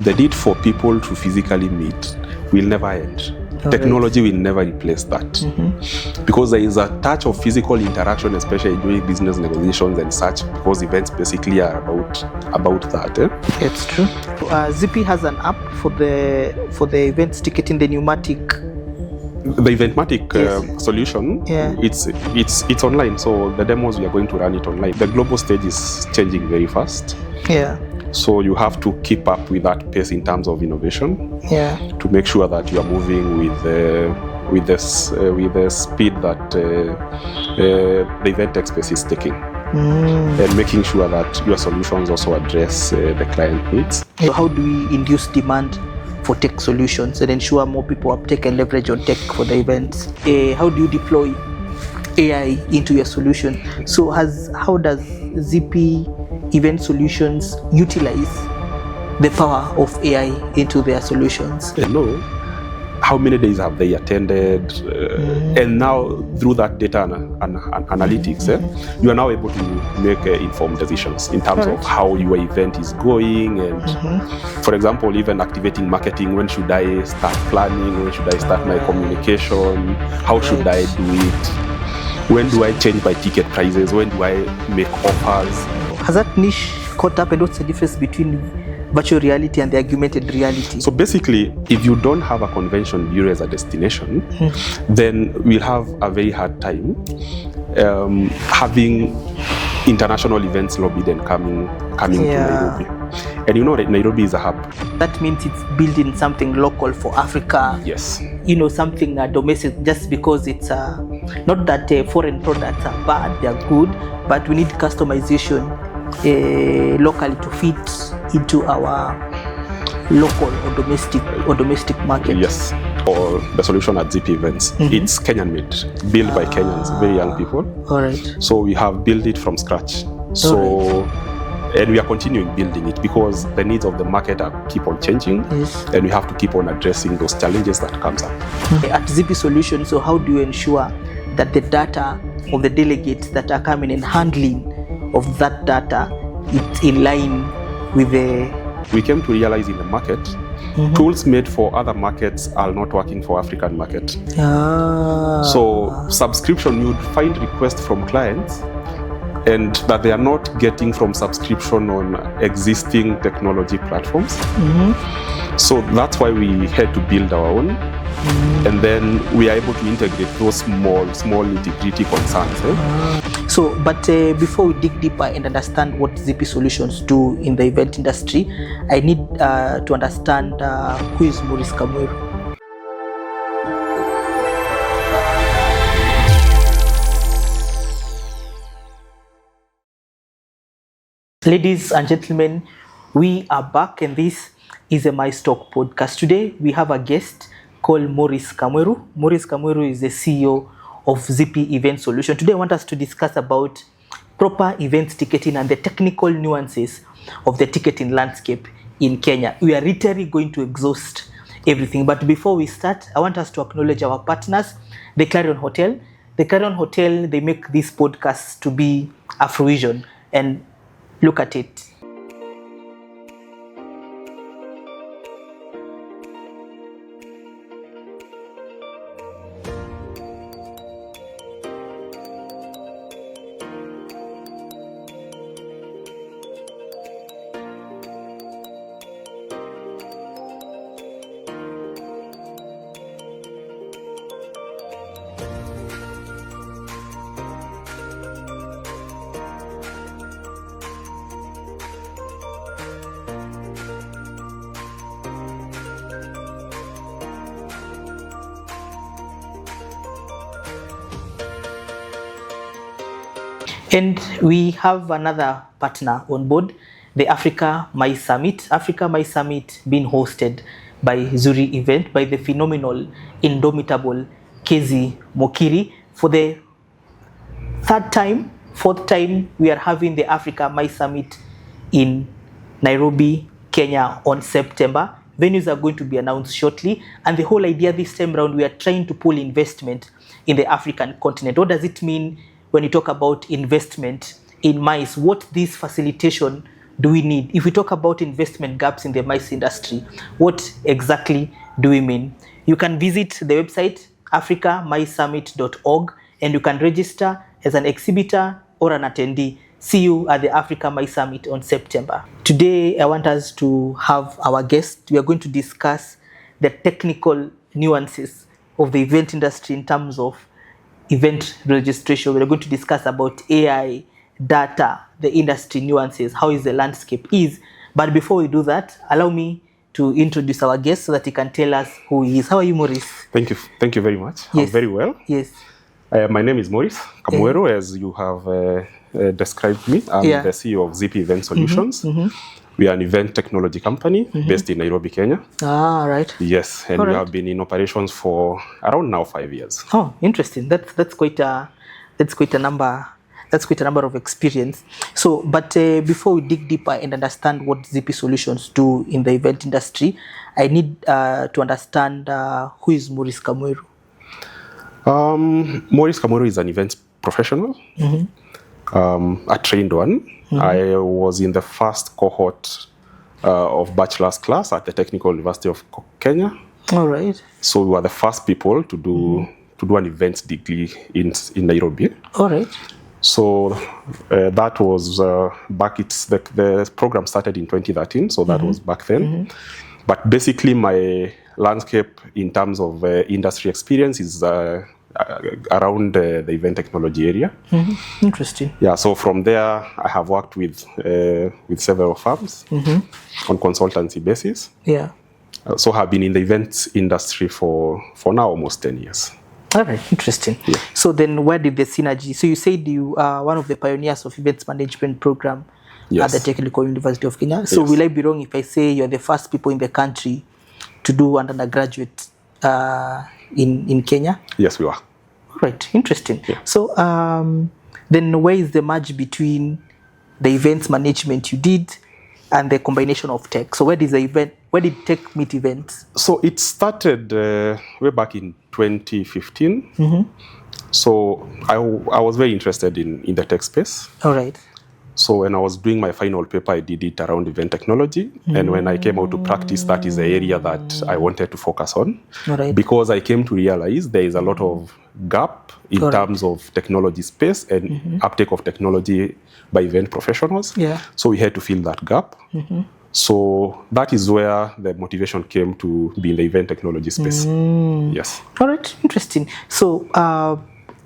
the need for people to physically meet will never end. Technology will never replace that. Because there is a touch of physical interaction, especially during business negotiations and such, because events basically are about that. It's true. Zippy has an app for the events ticketing, the pneumatic. The Eventmatic solution, it's online, so the demos we are going to run it online. The global stage is changing very fast. So you have to keep up with that pace in terms of innovation. To make sure that you are moving with the speed that the event tech space is taking, and making sure that your solutions also address the client needs. So how do we induce demand for tech solutions and ensure more people uptake and leverage on tech for the events? How do you deploy AI into your solution? So how does Zippy Event Solutions utilize the power of AI into their solutions? How many days have they attended? And now through that data analytics, you are now able to make informed decisions in terms of how your event is going. And for example, even activating marketing. When should I start planning? When should I start my communication? How should I do it? When do I change my ticket prices? When do I make offers? Has that niche caught up, and what's the difference between virtual reality and the augmented reality? So basically, if you don't have a convention bureau as a destination, then we'll have a very hard time having international events lobbied and coming to Nairobi. And you know that Nairobi is a hub. That means it's building something local for Africa. Yes. Something domestic, just because it's not that foreign products are bad, they're good, but we need customization locally to fit into our local or domestic market. Yes. Or the solution at Zippy Events, it's Kenyan made, built by Kenyans, very young people. All right. So we have built it from scratch. And we are continuing building it because the needs of the market keep on changing, and we have to keep on addressing those challenges that comes up. At Zippy Solutions, so how do you ensure that the data of the delegates that are coming and handling of that data is in line with the... We came to realize in the market, tools made for other markets are not working for African market. So subscription, you'd find requests from clients and that they are not getting from subscription on existing technology platforms. So that's why we had to build our own. And then we are able to integrate those small nitty-gritty concerns. But before we dig deeper and understand what Zippy Solutions do in the event industry, I need to understand who is Morris Kamweru. Ladies and gentlemen, we are back, and this is a My Stock podcast. Today we have a guest called Morris Kamweru. Morris Kamweru is the CEO of Zippy Events Solutions. Today I want us to discuss about proper events ticketing and the technical nuances of the ticketing landscape in Kenya. We are literally going to exhaust everything, but before we start, I want us to acknowledge our partners, the Clarion Hotel. The Clarion Hotel, they make this podcast to be a fruition, and look at it. And we have another partner on board, the Africa My Summit. Africa My Summit being hosted by Zuri Event, by the phenomenal, indomitable Kezi Mokiri. For the fourth time, we are having the Africa My Summit in Nairobi, Kenya on September. Venues are going to be announced shortly. And the whole idea this time around, we are trying to pull investment in the African continent. What does it mean when you talk about investment in MICE? What this facilitation do we need? If we talk about investment gaps in the MICE industry, what exactly do we mean? You can visit the website africamicesummit.org and you can register as an exhibitor or an attendee. See you at the Africa MICE Summit on September. Today, I want us to have our guest. We are going to discuss the technical nuances of the event industry in terms of event registration. We are going to discuss about AI, data, the industry nuances, how is the landscape is. But before we do that, allow me to introduce our guest so that he can tell us who he is. How are you, Morris? Thank you very much. Yes. I'm very well. Yes. My name is Morris Kamweru, as you have described me. I'm the CEO of Zippy Events Solutions. We are an event technology company based in Nairobi, Kenya. Ah, right. Yes, and we have been in operations for around now 5 years. Oh, interesting. That's quite a number. That's quite a number of experience. So, but before we dig deeper and understand what Zippy Solutions do in the event industry, I need to understand who is Morris Kamweru. Morris Kamweru is an event professional, a trained one. I was in the first cohort of bachelor's class at the Technical University of Kenya. All right. So we were the first people to do an events degree in Nairobi. All right. So that was the program started in 2013, so that was back then. But basically my landscape in terms of industry experience is around the event technology area. Interesting. Yeah, so from there I have worked with several firms on consultancy basis. Yeah. So have been in the events industry for now almost 10 years. All right, interesting. Yeah. So then where did the synergy? So you said you are one of the pioneers of events management program at the Technical University of Kenya. So will I be wrong if I say you're the first people in the country to do an undergraduate in Kenya? Yes, we are. All right, interesting. Yeah. So then where is the merge between the events management you did and the combination of tech? So where did tech meet events? So it started way back in 2015. So I was very interested in the tech space. All right. So when I was doing my final paper, I did it around event technology. And when I came out to practice, that is the area that I wanted to focus on. All right. Because I came to realize there is a lot of gap in terms of technology space and uptake of technology by event professionals. Yeah. So we had to fill that gap. So that is where the motivation came to be in the event technology space. Yes. All right, interesting. So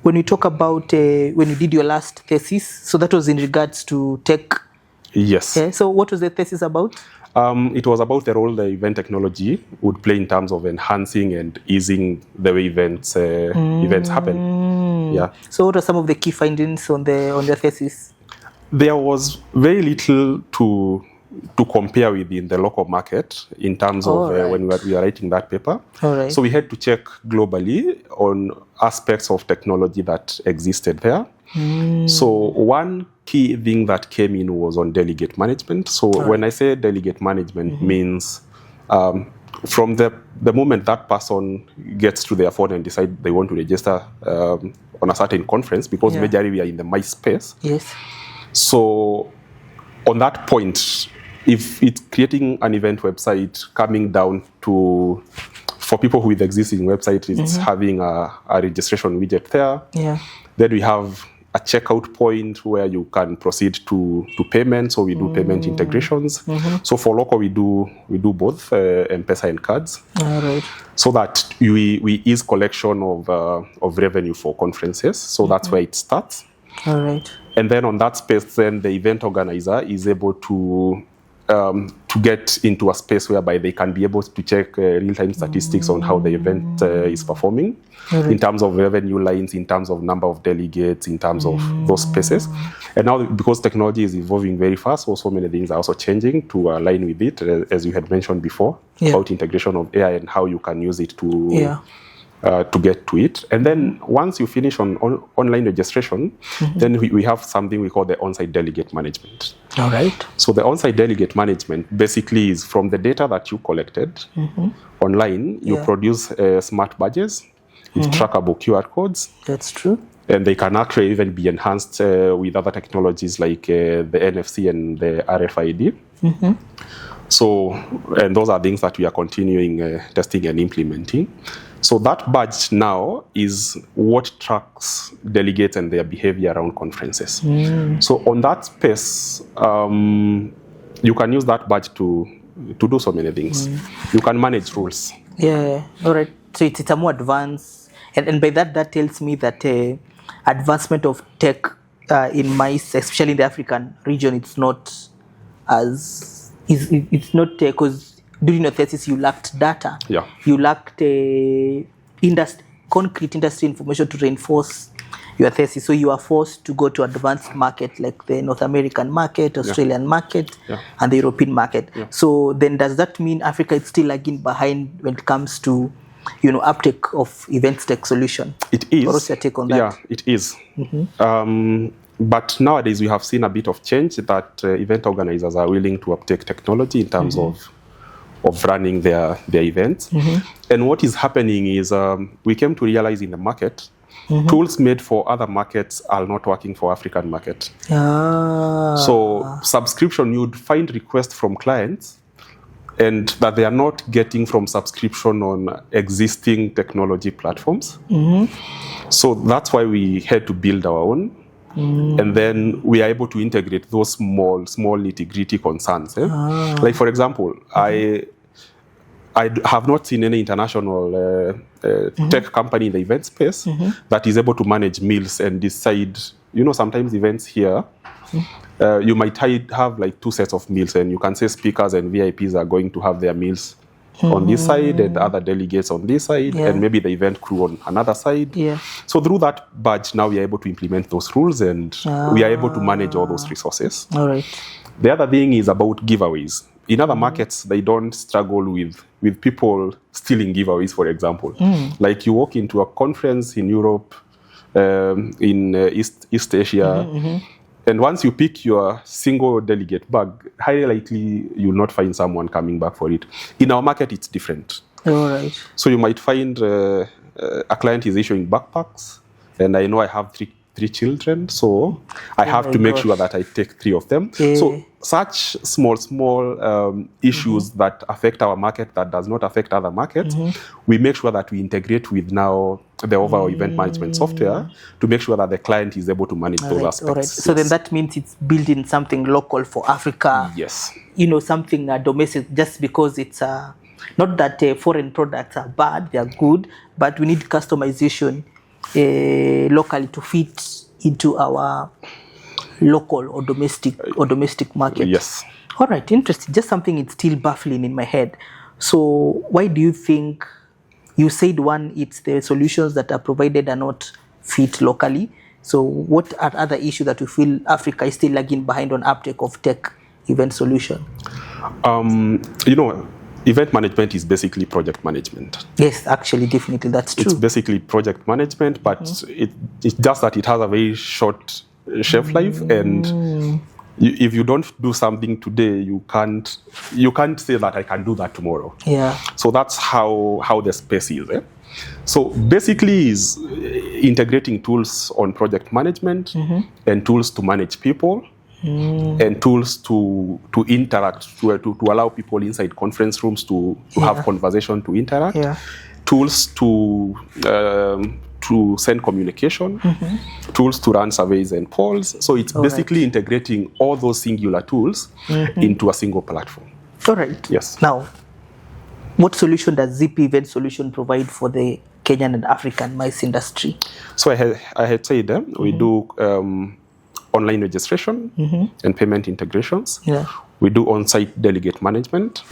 when you talk about when you did your last thesis, so that was in regards to tech. Yes. Yeah. So what was the thesis about? It was about the role the event technology would play in terms of enhancing and easing the way events happen. Yeah. So what are some of the key findings on the thesis? There was very little to compare with in the local market in terms of when we are writing that paper. Right. So we had to check globally on aspects of technology that existed there. So one key thing that came in was on delegate management. So when I say delegate management means from the moment that person gets to their phone and decide they want to register on a certain conference, because majorly we are in the MICE space. Yes. So on that point, if it's creating an event website, coming down to, for people with existing website, it's having a registration widget there. Yeah. Then we have a checkout point where you can proceed to payment. So we do payment integrations. So for local, we do both M-Pesa and cards. All right. So that we ease collection of revenue for conferences. So that's where it starts. All right. And then on that space, then the event organizer is able to get into a space whereby they can be able to check real-time statistics on how the event is performing in terms of revenue lines, in terms of number of delegates, in terms of those spaces. And now, because technology is evolving very fast, so many things are also changing to align with it, as you had mentioned before, about integration of AI and how you can use it to get to it. And then once you finish on online registration, then we have something we call the on-site delegate management. All right. So the on-site delegate management basically is from the data that you collected online, you produce smart badges with trackable QR codes. That's true. And they can actually even be enhanced with other technologies like the NFC and the RFID. So, and those are things that we are continuing testing and implementing. So that badge now is what tracks delegates and their behavior around conferences. So on that space, you can use that badge to do so many things. You can manage rules. Yeah, all right. So it's a more advanced, and by that tells me that advancement of tech in MICE, especially in the African region, it's not as it's not because during your thesis you lacked data. Yeah. You lacked concrete industry information to reinforce your thesis. So you are forced to go to advanced market like the North American market, Australian market, and the European market. So then does that mean Africa is still lagging behind when it comes to uptake of events tech solution? It is. What's your take on that? Yeah, it is. But nowadays we have seen a bit of change that event organizers are willing to uptake technology in terms of running their events. And what is happening is we came to realize in the market, tools made for other markets are not working for African market. So subscription, you'd find requests from clients and that they are not getting from subscription on existing technology platforms. So that's why we had to build our own. And then we are able to integrate those small nitty-gritty concerns. Like, for example, I have not seen any international tech company in the event space that is able to manage meals and decide, sometimes events here, you might have like 2 sets of meals and you can say speakers and VIPs are going to have their meals on this side and other delegates on this side and maybe the event crew on another side. So through that badge, now we are able to implement those rules and we are able to manage all those resources. All right. The other thing is about giveaways. In other markets, they don't struggle with people stealing giveaways, for example. Like you walk into a conference in Europe, in East Asia, and once you pick your single delegate bag, highly likely you'll not find someone coming back for it. In our market, it's different. All right. So you might find a client is issuing backpacks, and I know I have three children, so I have to make sure that I take 3 of them. So such small issues that affect our market that does not affect other markets, we make sure that we integrate with now the overall event management software to make sure that the client is able to manage those aspects. All right. So then that means it's building something local for Africa. Yes. Something domestic, just because it's not that foreign products are bad, they are good, but we need customization locally to fit into our local or domestic market. Yes. All right, interesting. Just something it's still baffling in my head. So why do you think you said it's the solutions that are provided are not fit locally? So what are other issues that you feel Africa is still lagging behind on uptake of tech event solution? Event management is basically project management. Yes, actually, definitely, that's true. It's basically project management, but it's just that it has a very short shelf life, and if you don't do something today, you can't say that I can do that tomorrow. Yeah. So that's how the space is. So basically, is integrating tools on project management and tools to manage people. And tools to interact, to allow people inside conference rooms to have conversation, to interact. Tools to send communication. Tools to run surveys and polls. So it's basically integrating all those singular tools into a single platform. All right. Yes. Now, what solution does Zippy Events Solution provide for the Kenyan and African MICE industry? So I had said we do online registration and payment integrations. We do on-site delegate management.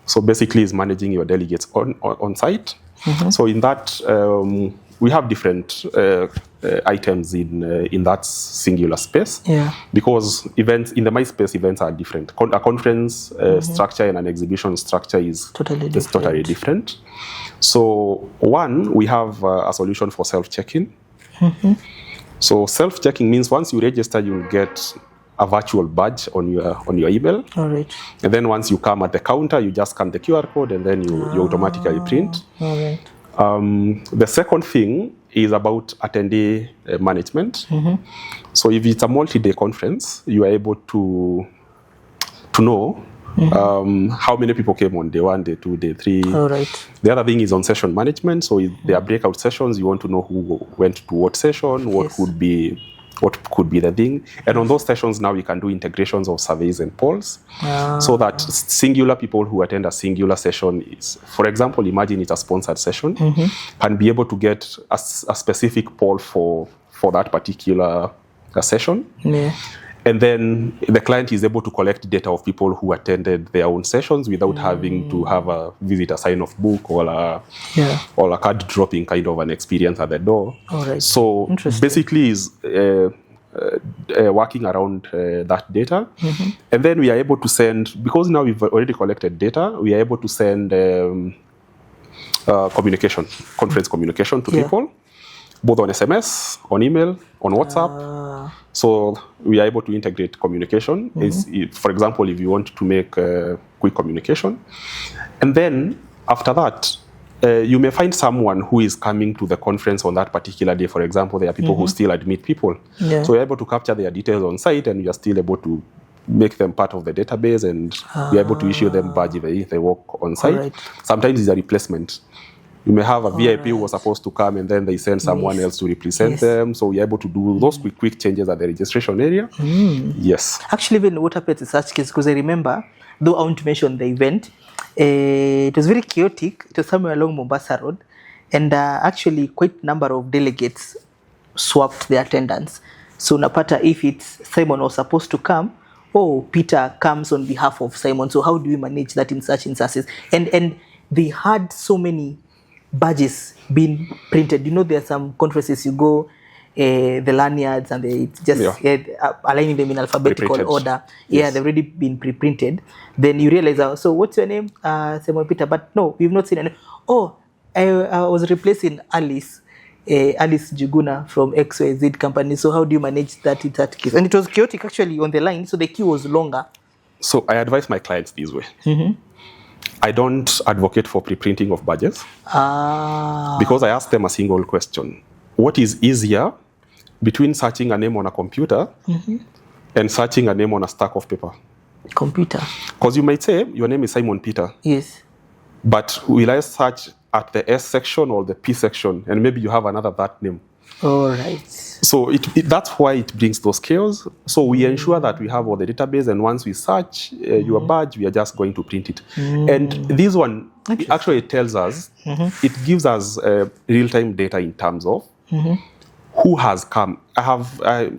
So basically it's managing your delegates on-site. So in that, we have different items in that singular space. Because events, in the MICE space, events are different. A conference structure and an exhibition structure is totally different. So one, we have a solution for self-check-in. So self-checking means once you register, you'll get a virtual badge on your email. All right. And then once you come at the counter, you just scan the QR code and then you automatically print. All right. The second thing is about attendee management. So if it's a multi-day conference, you are able to know how many people came on day 1, day 2, day 3. All right. The other thing is on session management. So if there are breakout sessions, you want to know who went to what session, what could be the thing. And on those sessions now, we can do integrations of surveys and polls, so that singular people who attend a singular session is, for example, imagine it's a sponsored session, can be able to get a specific poll for that particular session. Yeah. And then the client is able to collect data of people who attended their own sessions without having to have a visitor sign-off book or a card dropping kind of an experience at the door. All right. So basically is working around that data. And then we are able to send, because now we've already collected data, we are able to send conference communication to people, both on SMS, on email, on WhatsApp. So we are able to integrate communication. For example, if you want to make quick communication. And then after that, you may find someone who is coming to the conference on that particular day. For example, there are people who still admit people. Yeah. So you're able to capture their details on site, and you're still able to make them part of the database, and you're able to issue them badge if they work on site. Right. Sometimes it's a replacement. You may have a VIP who was supposed to come, and then they send someone else to represent them. So you're able to do those quick changes at the registration area. Yes. Actually, even what happened in such case, because I remember, though I won't mention the event, it was very chaotic. It was somewhere along Mombasa Road, and actually quite a number of delegates swapped their attendance. So napata, if it's Simon was supposed to come, Peter comes on behalf of Simon. So how do we manage that in such instances? And they had so many badges being printed. You know, there are some conferences you go, the lanyards, and they just aligning them in alphabetical order. Yes. They've already been pre-printed. Then you realize, so what's your name? Simon Peter. But no, we've not seen any. I was replacing Alice Juguna from XYZ company. So how do you manage that in that case? And it was chaotic actually on the line, so the queue was longer. So I advise my clients this way. I don't advocate for pre-printing of badges because I ask them a single question. What is easier between searching a name on a computer and searching a name on a stack of paper? Computer. Because you might say, your name is Simon Peter. Yes. But will I search at the S section or the P section? And maybe you have another that name. All right. So that's why it brings those chaos. So we ensure that we have all the database, and once we search your badge, we are just going to print it. And this one actually tells us, it gives us real-time data in terms of who has come.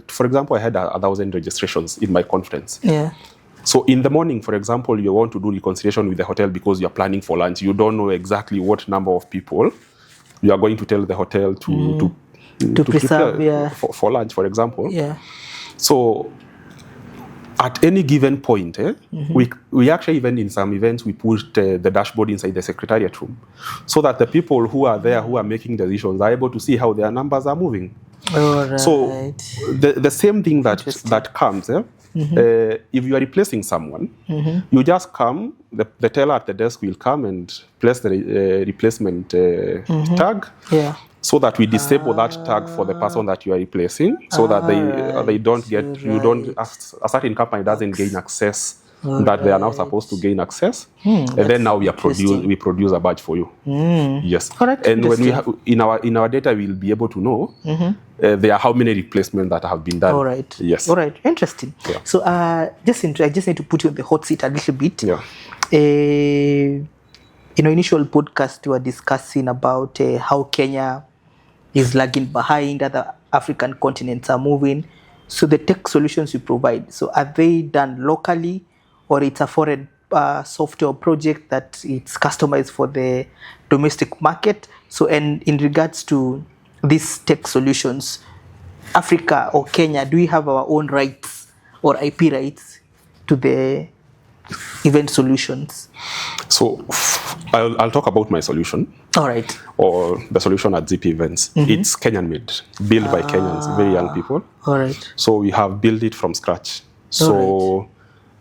For example, I had 1,000 registrations in my conference. Yeah. So in the morning, for example, you want to do reconciliation with the hotel because you're planning for lunch. You don't know exactly what number of people you are going to tell the hotel to prepare for lunch, for example. Yeah. So at any given point, we actually, even in some events, we put the dashboard inside the secretariat room so that the people who are there, who are making decisions, are able to see how their numbers are moving. All right. So the same thing that comes, if you are replacing someone, you just come, the teller at the desk will come and place the replacement tag. Yeah. So that we disable that tag for the person that you are replacing, so that they don't get, a certain company doesn't gain access that they are now supposed to gain access, and then now we produce a badge for you. Yes. Correct. And when we have in our data, we'll be able to know there are how many replacements that have been done. All right. Yes. All right. Interesting. Yeah. So I just need to put you on the hot seat a little bit. Yeah. In our initial podcast, we were discussing about how Kenya is lagging behind, other African continents are moving. So the tech solutions you provide, so are they done locally, or it's a foreign software project that it's customized for the domestic market? So, and in regards to these tech solutions, Africa or Kenya, do we have our own rights or IP rights to the event solutions? So I'll talk about my solution. All right. Or the solution at Zippy Events. It's Kenyan made, built by Kenyans, very young people. All right. So we have built it from scratch. So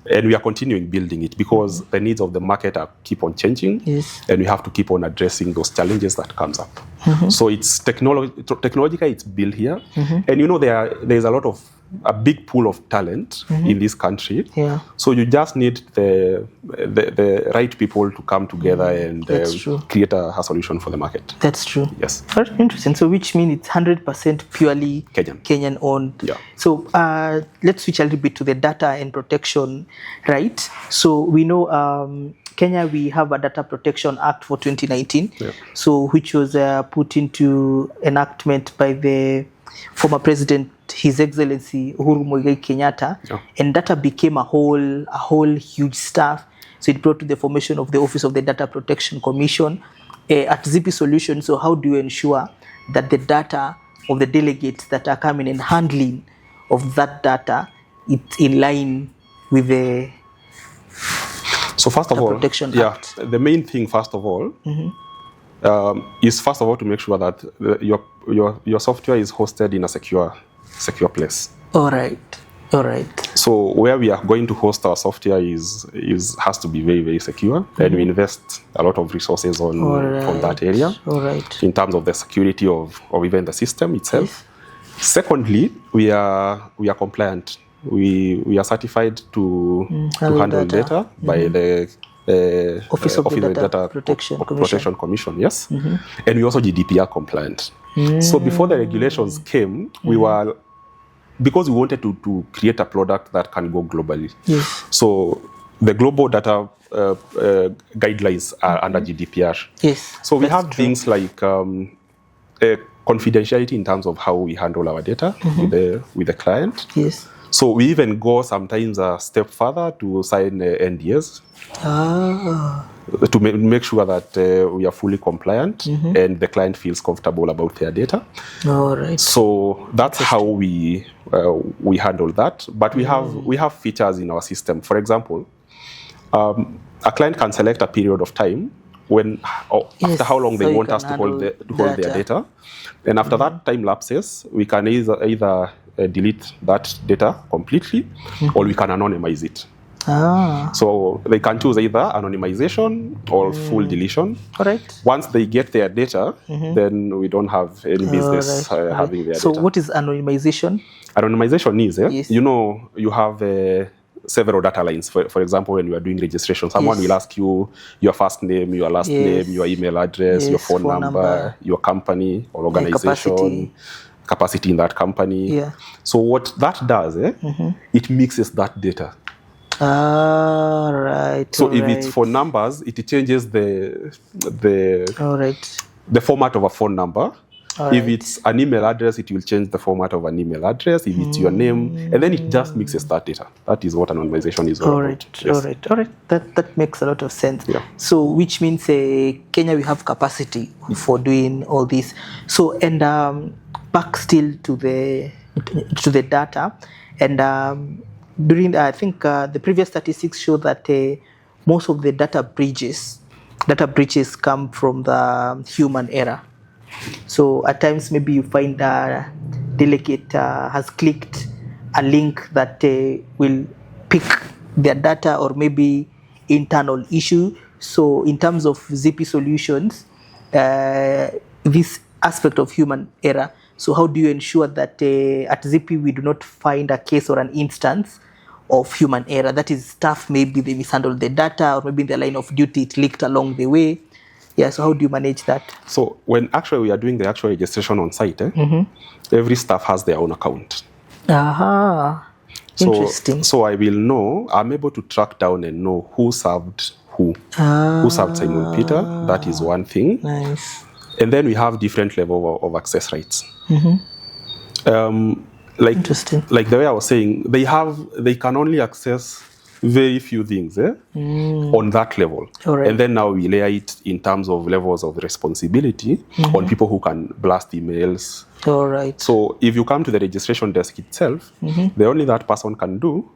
And we are continuing building it because the needs of the market keep on changing, and we have to keep on addressing those challenges that comes up. So it's technologically it's built here, and there's a big pool of talent in this country. So you just need the right people to come together and create a solution for the market. That's true. Yes. Very interesting. So which means it's 100% purely Kenyan owned. Yeah. So let's switch a little bit to the data and protection, right? So we know Kenya, we have a Data Protection Act for 2019, so which was put into enactment by the former president, His Excellency Uhuru Muigai Kenyatta, and data became a whole huge stuff. So it brought to the formation of the Office of the Data Protection Commission at Zippy Solutions. So how do you ensure that the data of the delegates that are coming and handling of that data, it's in line with the Protection Act? The main thing, first of all, is first of all to make sure that your software is hosted in a secure place. All right. So where we are going to host our software has to be very, very secure, and we invest a lot of resources on that area. In terms of the security of even the system itself. Secondly, we are compliant. We are certified to handle data by the Office of the Data Protection Commission, yes. And we also GDPR compliant. So before the regulations came, we were, because we wanted to create a product that can go globally. So the global data guidelines are under GDPR. So we have things like confidentiality in terms of how we handle our data with the client. So we even go sometimes a step further to sign NDAs to make sure that we are fully compliant and the client feels comfortable about their data. So that's how we handle that. But we have features in our system. For example, a client can select a period of time after how long they want us to hold their data. And after that time lapses, we can either delete that data completely, or we can anonymize it. So they can choose either anonymization or full deletion. Once they get their data, then we don't have any business having their data. So what is anonymization? Anonymization is, you have several data lines. For example, when you are doing registration, someone will ask you your first name, your last name, your email address, your phone number, your company or organization, capacity in that company. So what that does, it mixes that data. So if it's for numbers, it changes the format of a phone number. If it's an email address, it will change the format of an email address. If it's your name, and then it just mixes that data. That is what anonymization is all about. All right. That makes a lot of sense. So which means Kenya, we have capacity for doing all this. So and back still to the data, and during I think the previous statistics show that most of the data breaches come from the human error. So at times maybe you find a delegate has clicked a link that will pick their data, or maybe internal issue. So in terms of Zippy Solutions, this aspect of human error, so how do you ensure that at Zippy we do not find a case or an instance of human error? That is staff, maybe they mishandled the data, or maybe in the line of duty it leaked along the way. So how do you manage that? So when actually we are doing the actual registration on site, every staff has their own account. Interesting. So I will know, I'm able to track down and know who served who served Simon Peter. That is one thing. Nice. And then we have different level of access rights. Interesting. Like the way I was saying, they can only access very few things on that level. And then now we layer it in terms of levels of responsibility on people who can blast emails. So if you come to the registration desk itself, the only that person can do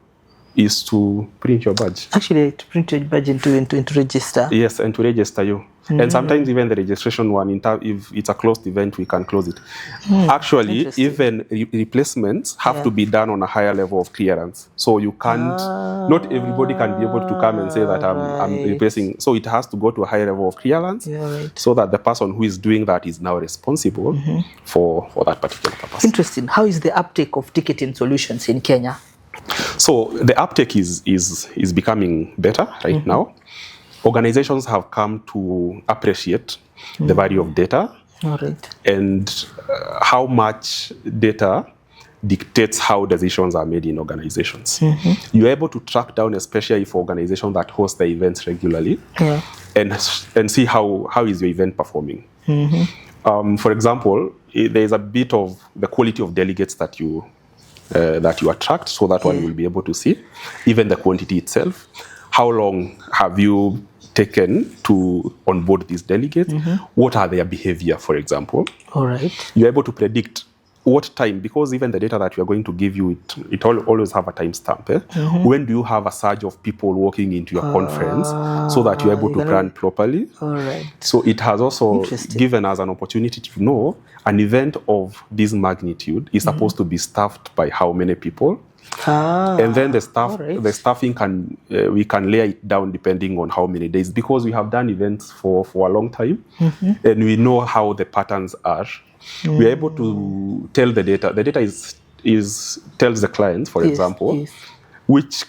is to print your badge. Actually, to print your badge and to register. Yes, and to register you. And sometimes even the registration one, if it's a closed event, we can close it. Actually, even replacements have to be done on a higher level of clearance. So you can't, not everybody can be able to come and say that I'm replacing. So it has to go to a higher level of clearance so that the person who is doing that is now responsible for that particular purpose. Interesting. How is the uptake of ticketing solutions in Kenya? So the uptake is becoming better right now. Organizations have come to appreciate the value of data and how much data dictates how decisions are made in organizations. You're able to track down, especially for organizations that host the events regularly, and see how is your event performing. For example, there's a bit of the quality of delegates that you attract, so that one will be able to see, even the quantity itself. How long have you taken to onboard these delegates? What are their behavior, for example? You're able to predict what time, because even the data that we are going to give you, it always have a timestamp. When do you have a surge of people walking into your conference so that you're able to plan properly? So it has also given us an opportunity to know an event of this magnitude is supposed to be staffed by how many people. And then the staffing we can layer it down depending on how many days, because we have done events for a long time and we know how the patterns are. We're able to tell the data. The data tells the clients, for example, which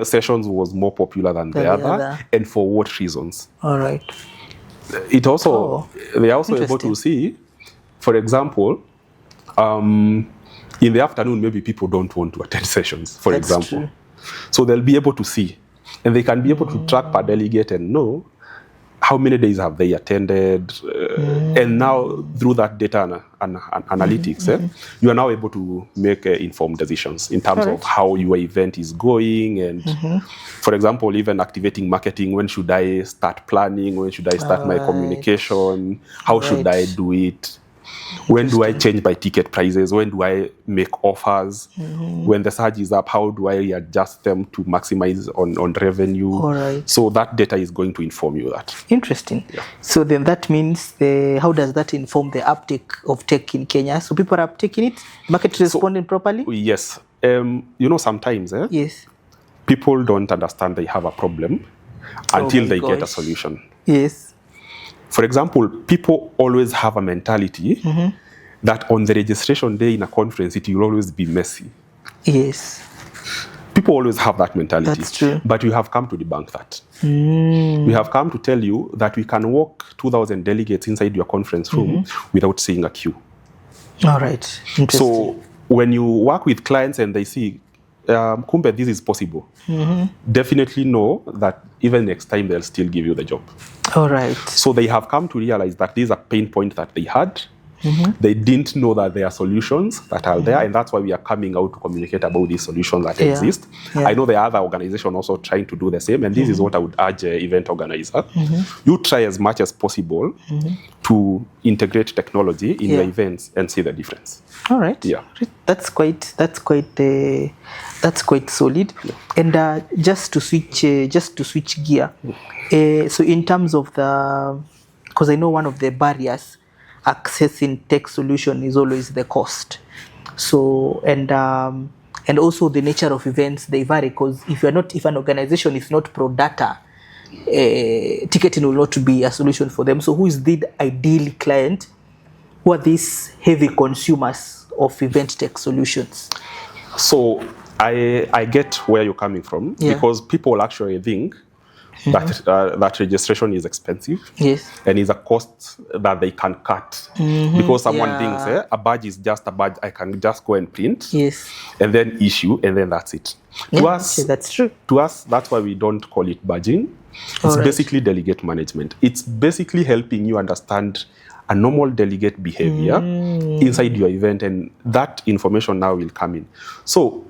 sessions was more popular than the other and for what reasons. It also they're also able to see, for example, in the afternoon, maybe people don't want to attend sessions, for example. So they'll be able to see, and they can be able to track per delegate and know how many days have they attended. And now through that data and analytics, you are now able to make informed decisions in terms of how your event is going. And for example, even activating marketing, when should I start planning? When should I start my communication? How should I do it? When do I change my ticket prices? When do I make offers? When the surge is up, how do I adjust them to maximize on revenue? So that data is going to inform you that. Interesting. So then that means how does that inform the uptake of tech in Kenya? So people are uptaking it, market responding properly? Yes. Sometimes people don't understand they have a problem until they get a solution. For example, people always have a mentality that on the registration day in a conference, it will always be messy. People always have that mentality. That's true. But we have come to debunk that. We have come to tell you that we can walk 2,000 delegates inside your conference room without seeing a queue. Interesting. So when you work with clients and they see, kumbe, this is possible, definitely know that even next time they'll still give you the job. So they have come to realize that this is a pain point that they had. They didn't know that there are solutions that are there, and that's why we are coming out to communicate about these solutions that exist. I know there are other organizations also trying to do the same, and this is what I would urge event organizer. You try as much as possible to integrate technology in your events and see the difference. That's quite solid. And just to switch gear, so in terms of because I know one of the barriers accessing tech solution is always the cost. So and also the nature of events, they vary, because if an organization is not pro data, ticketing will not be a solution for them. So who is the ideal client? Who are these heavy consumers of event tech solutions? So I get where you're coming from, because people actually think that registration is expensive and is a cost that they can cut, because someone thinks a badge is just a badge, I can just go and print and then issue, and then that's it. To us, that's true. To us, that's why we don't call it badging. It's basically delegate management. It's basically helping you understand a normal delegate behavior inside your event, and that information now will come in. So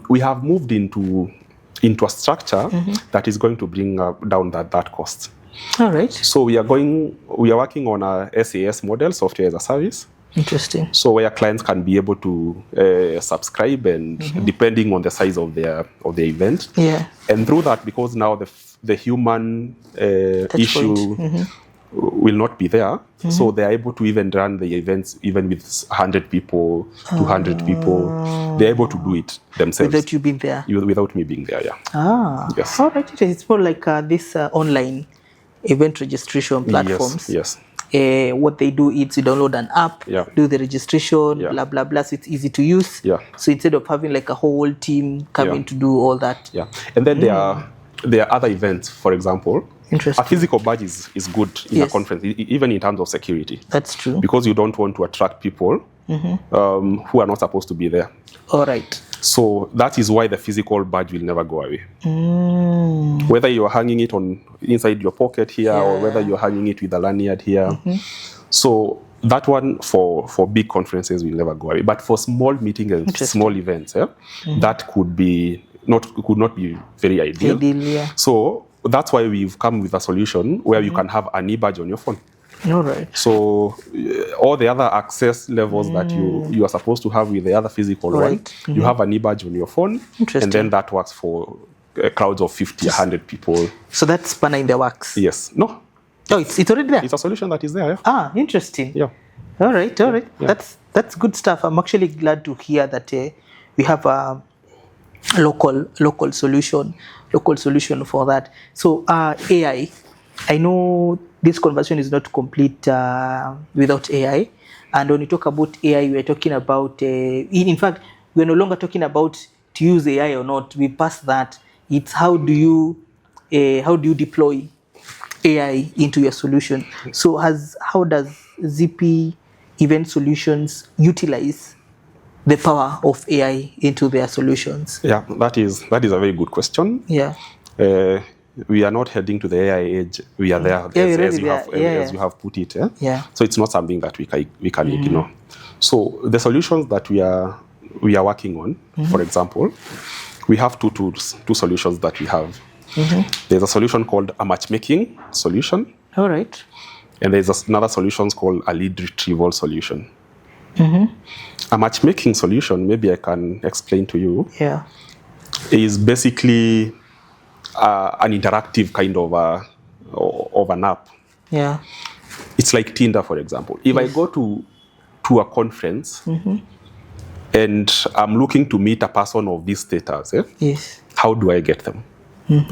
we have moved into a structure that is going to bring down that cost. So we are working on a SAS model, software as a service. Interesting. So where clients can be able to subscribe, and depending on the size of their event. And through that, because now the human issue will not be there. So they are able to even run the events even with 100 people, 200 people. They're able to do it themselves. Without you being there? Without me being there, yeah. Yes. All right. It's more like this online event registration platforms. Yes. What they do is you download an app, do the registration, blah, blah, blah. So it's easy to use. So instead of having like a whole team coming to do all that. And then there are other events, for example. Interesting. A physical badge is good in a conference, even in terms of security. That's true. Because you don't want to attract people who are not supposed to be there. All right. So that is why the physical badge will never go away. Whether you're hanging it on inside your pocket here or whether you're hanging it with a lanyard here. So that one for big conferences will never go away. But for small meetings and small events, that could not be very ideal. So that's why we've come with a solution where you can have an e-badge on your phone. All right. So all the other access levels that you are supposed to have with the other physical one, you have an e-badge on your phone, and then that works for crowds of 50, 100 people. So that's spanner in the works? Yes. No. Oh, it's already there? It's a solution that is there. Interesting. Yeah. All right. That's good stuff. I'm actually glad to hear that we have a local solution for that. So AI, I know this conversation is not complete without AI. And when you talk about AI, we're talking about, in fact, we're no longer talking about to use AI or not. We passed that. It's how do you deploy AI into your solution? So how does Zippy Event Solutions utilize the power of AI into their solutions? Yeah, that is a very good question. Yeah. We are not heading to the AI age. We are there, as you have put it. So it's not something that we can ignore. So the solutions that we are working on, for example, we have two solutions that we have. There's a solution called a matchmaking solution. All right. And there's another solution called a lead retrieval solution. A matchmaking solution, maybe I can explain to you, is basically an interactive kind of an app. Yeah. It's like Tinder, for example. If I go to a conference and I'm looking to meet a person of this status, how do I get them?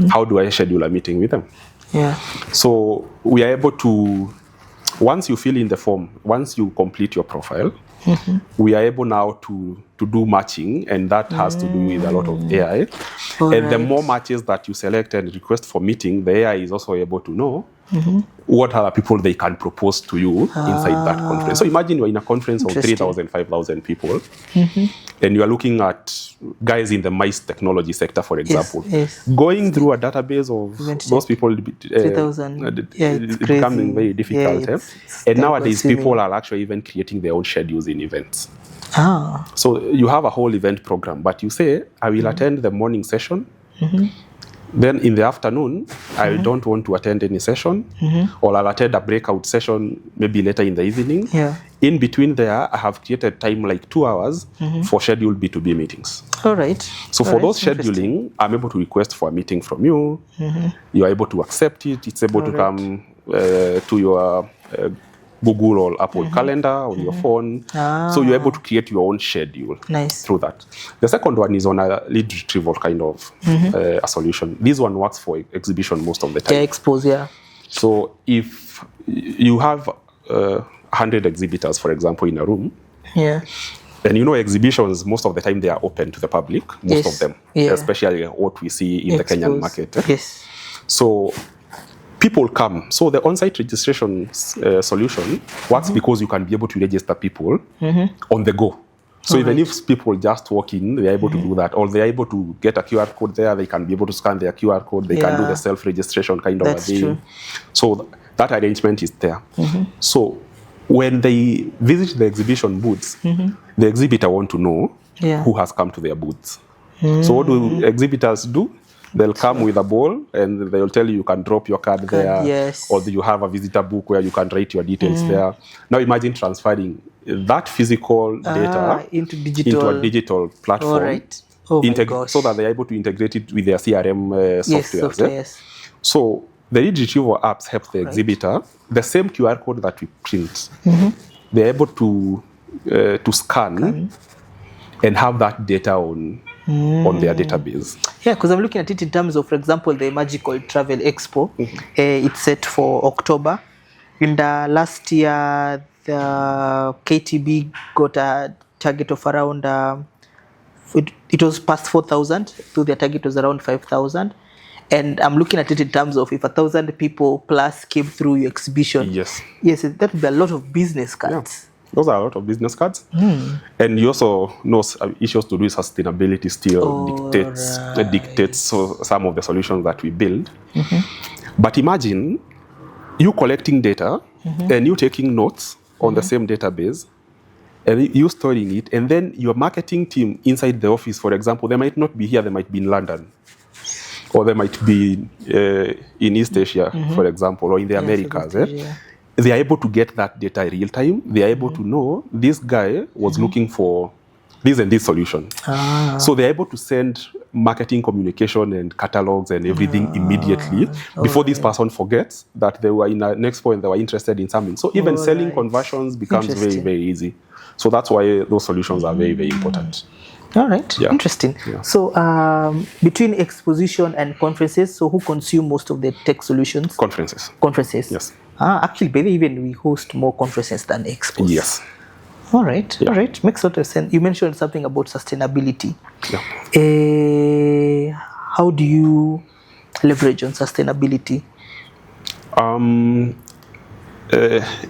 How do I schedule a meeting with them? Yeah. So we are able to, once you fill in the form, once you complete your profile, we are able now to do matching, and that has to do with a lot of AI. The more matches that you select and request for meeting, the AI is also able to know what other people they can propose to you inside that conference. So imagine you're in a conference of 3,000, 5,000 people, and you are looking at guys in the mice technology sector, for example. Going through a database of those people, 3,000, it's becoming very difficult. And nowadays, people are actually even creating their own schedules in events. So you have a whole event program, but you say, I will attend the morning session. Then in the afternoon, I don't want to attend any session, or I'll attend a breakout session maybe later in the evening. In between there, I have created time like 2 hours for scheduled B2B meetings. All right. So for those scheduling, I'm able to request for a meeting from you. You are able to accept it. It's able to come to your Google or Apple Calendar on your phone. So you're able to create your own schedule through that. The second one is on a lead retrieval kind of a solution. This one works for exhibition most of the time. Expose, So if you have 100 exhibitors, for example, in a room, and you know exhibitions, most of the time they are open to the public, most of them, especially what we see in the Kenyan market. So people come. So the on-site registration solution works because you can be able to register people on the go. So even if people just walk in, they're able to do that. Or they're able to get a QR code there. They can be able to scan their QR code. They can do the self-registration kind of a thing. True. So that arrangement is there. So when they visit the exhibition booths, the exhibitor want to know who has come to their booths. So what do exhibitors do? They'll come with a ball and they'll tell you can drop your card there, or you have a visitor book where you can write your details there. Now imagine transferring that physical data into a digital platform, so that they're able to integrate it with their CRM software. So the lead retrieval apps help the exhibitor, the same QR code that we print, they're able to scan and have that data on their database. Yeah, because I'm looking at it in terms of, for example, the Magical Travel Expo. It's set for October. In the last year, the KTB got a target of around, it was past 4,000, so their target was around 5,000. And I'm looking at it in terms of if 1,000 people plus came through your exhibition. Yes, that would be a lot of business cards. Yeah. Those are a lot of business cards. And you also know issues to do with sustainability still dictates some of the solutions that we build. But imagine you collecting data and you taking notes on the same database and you storing it, and then your marketing team inside the office, for example, they might not be here, they might be in London, or they might be in East Asia, for example, or in the Americas. They are able to get that data in real time. They are able to know this guy was looking for this and this solution. So they are able to send marketing communication and catalogs and everything immediately before this person forgets that they were in an expo and they were interested in something. So even selling conversions becomes very, very easy. So that's why those solutions are very, very important. All right, interesting. Yeah. So between exposition and conferences, so who consume most of the tech solutions? Conferences. Conferences. Yes. Actually, maybe even we host more conferences than expos. Yes. All right. Yeah. All right. Makes a lot of sense. You mentioned something about sustainability. Yeah. How do you leverage on sustainability?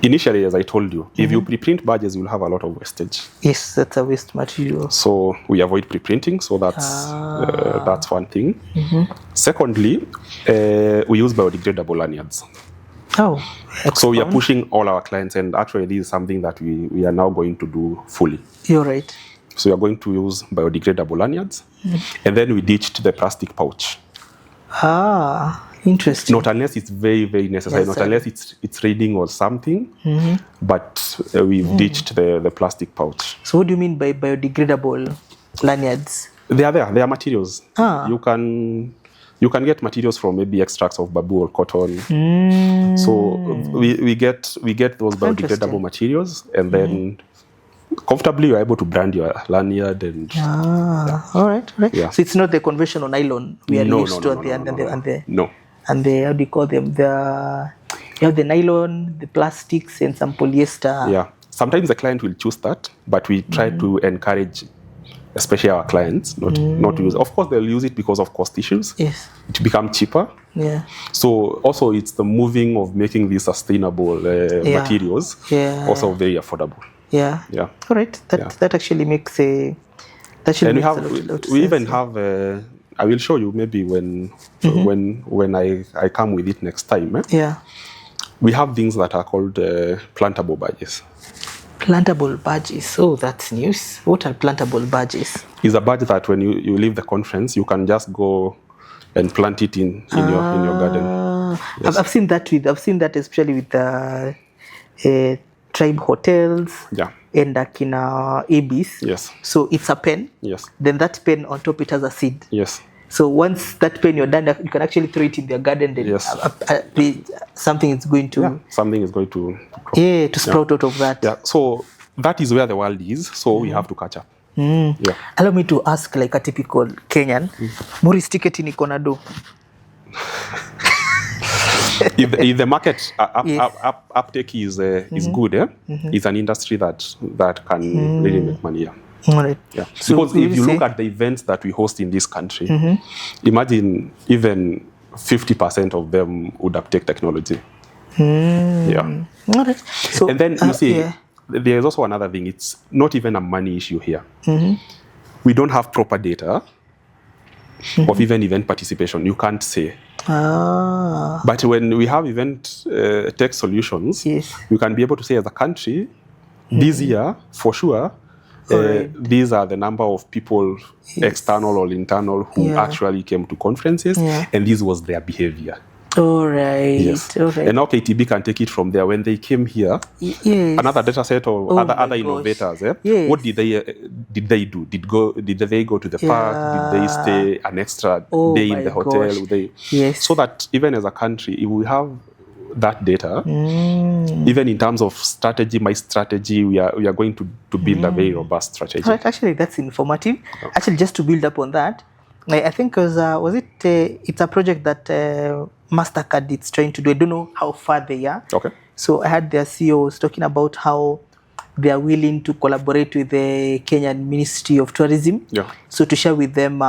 Initially, as I told you, if you preprint badges, you'll have a lot of wastage. Yes, that's a waste material. So we avoid preprinting. So that's one thing. Secondly, we use biodegradable lanyards. Oh, so we are pushing all our clients, and actually this is something that we are now going to do fully. You're right. So we are going to use biodegradable lanyards, and then we ditched the plastic pouch. Interesting. Not unless it's very, very necessary. Not unless it's raining or something. But we've ditched the plastic pouch. So what do you mean by biodegradable lanyards? They are there. They are materials. You can get materials from maybe extracts of bamboo or cotton. So we get those biodegradable materials, and then comfortably you're able to brand your lanyard and. All right. Yeah. So it's not the conventional nylon we are used to, and the how do you call them? You have the nylon, the plastics, and some polyester. Yeah. Sometimes the client will choose that, but we try to encourage, especially our clients, not to use. Of course, they'll use it because of cost issues. Yes. To become cheaper. Yeah. So also it's the moving of making these sustainable materials also very affordable. Yeah. Yeah. All right. That actually makes a. And we even have. I will show you maybe when I come with it next time. Yeah. We have things that are called plantable badges. Plantable badges. Oh, that's news. What are plantable badges? It's a badge that when you leave the conference, you can just go and plant it in your garden. Yes. I've seen that especially with the tribe hotels. Yeah. And Akina Abis. Yes. So it's a pen. Yes. Then that pen on top it has a seed. Yes. So once that pen you're done, you can actually throw it in their garden. Then something is going to. Something is going to. To sprout out of that. Yeah. So that is where the world is. So we have to catch up. Yeah. Allow me to ask like a typical Kenyan. Morris ticket in Ikonado. If the market uptake is good, it's an industry that can really make money. All right. Yeah. So because if you look at the events that we host in this country, imagine even 50% of them would uptake technology. Yeah. All right. So, and then you see, there's also another thing. It's not even a money issue here. We don't have proper data of even event participation. You can't say. But when we have event tech solutions, you can be able to say as a country, this year, for sure, these are the number of people, external or internal, who actually came to conferences, and this was their behavior. All right. Yes. All right. And now KTB can take it from there. When they came here, yes. another data set or other innovators, yes. What did they do? Did they go to the park? Did they stay an extra day in the hotel? Yes. So that even as a country, if we have that data, even in terms of strategy, my strategy, we are going to build a very robust strategy. Right. Actually, that's informative. Actually, just to build up on that, I think it's a project that MasterCard is trying to do. I don't know how far they are. Okay. So I had their CEOs talking about how they are willing to collaborate with the Kenyan Ministry of Tourism. Yeah. So to share with them,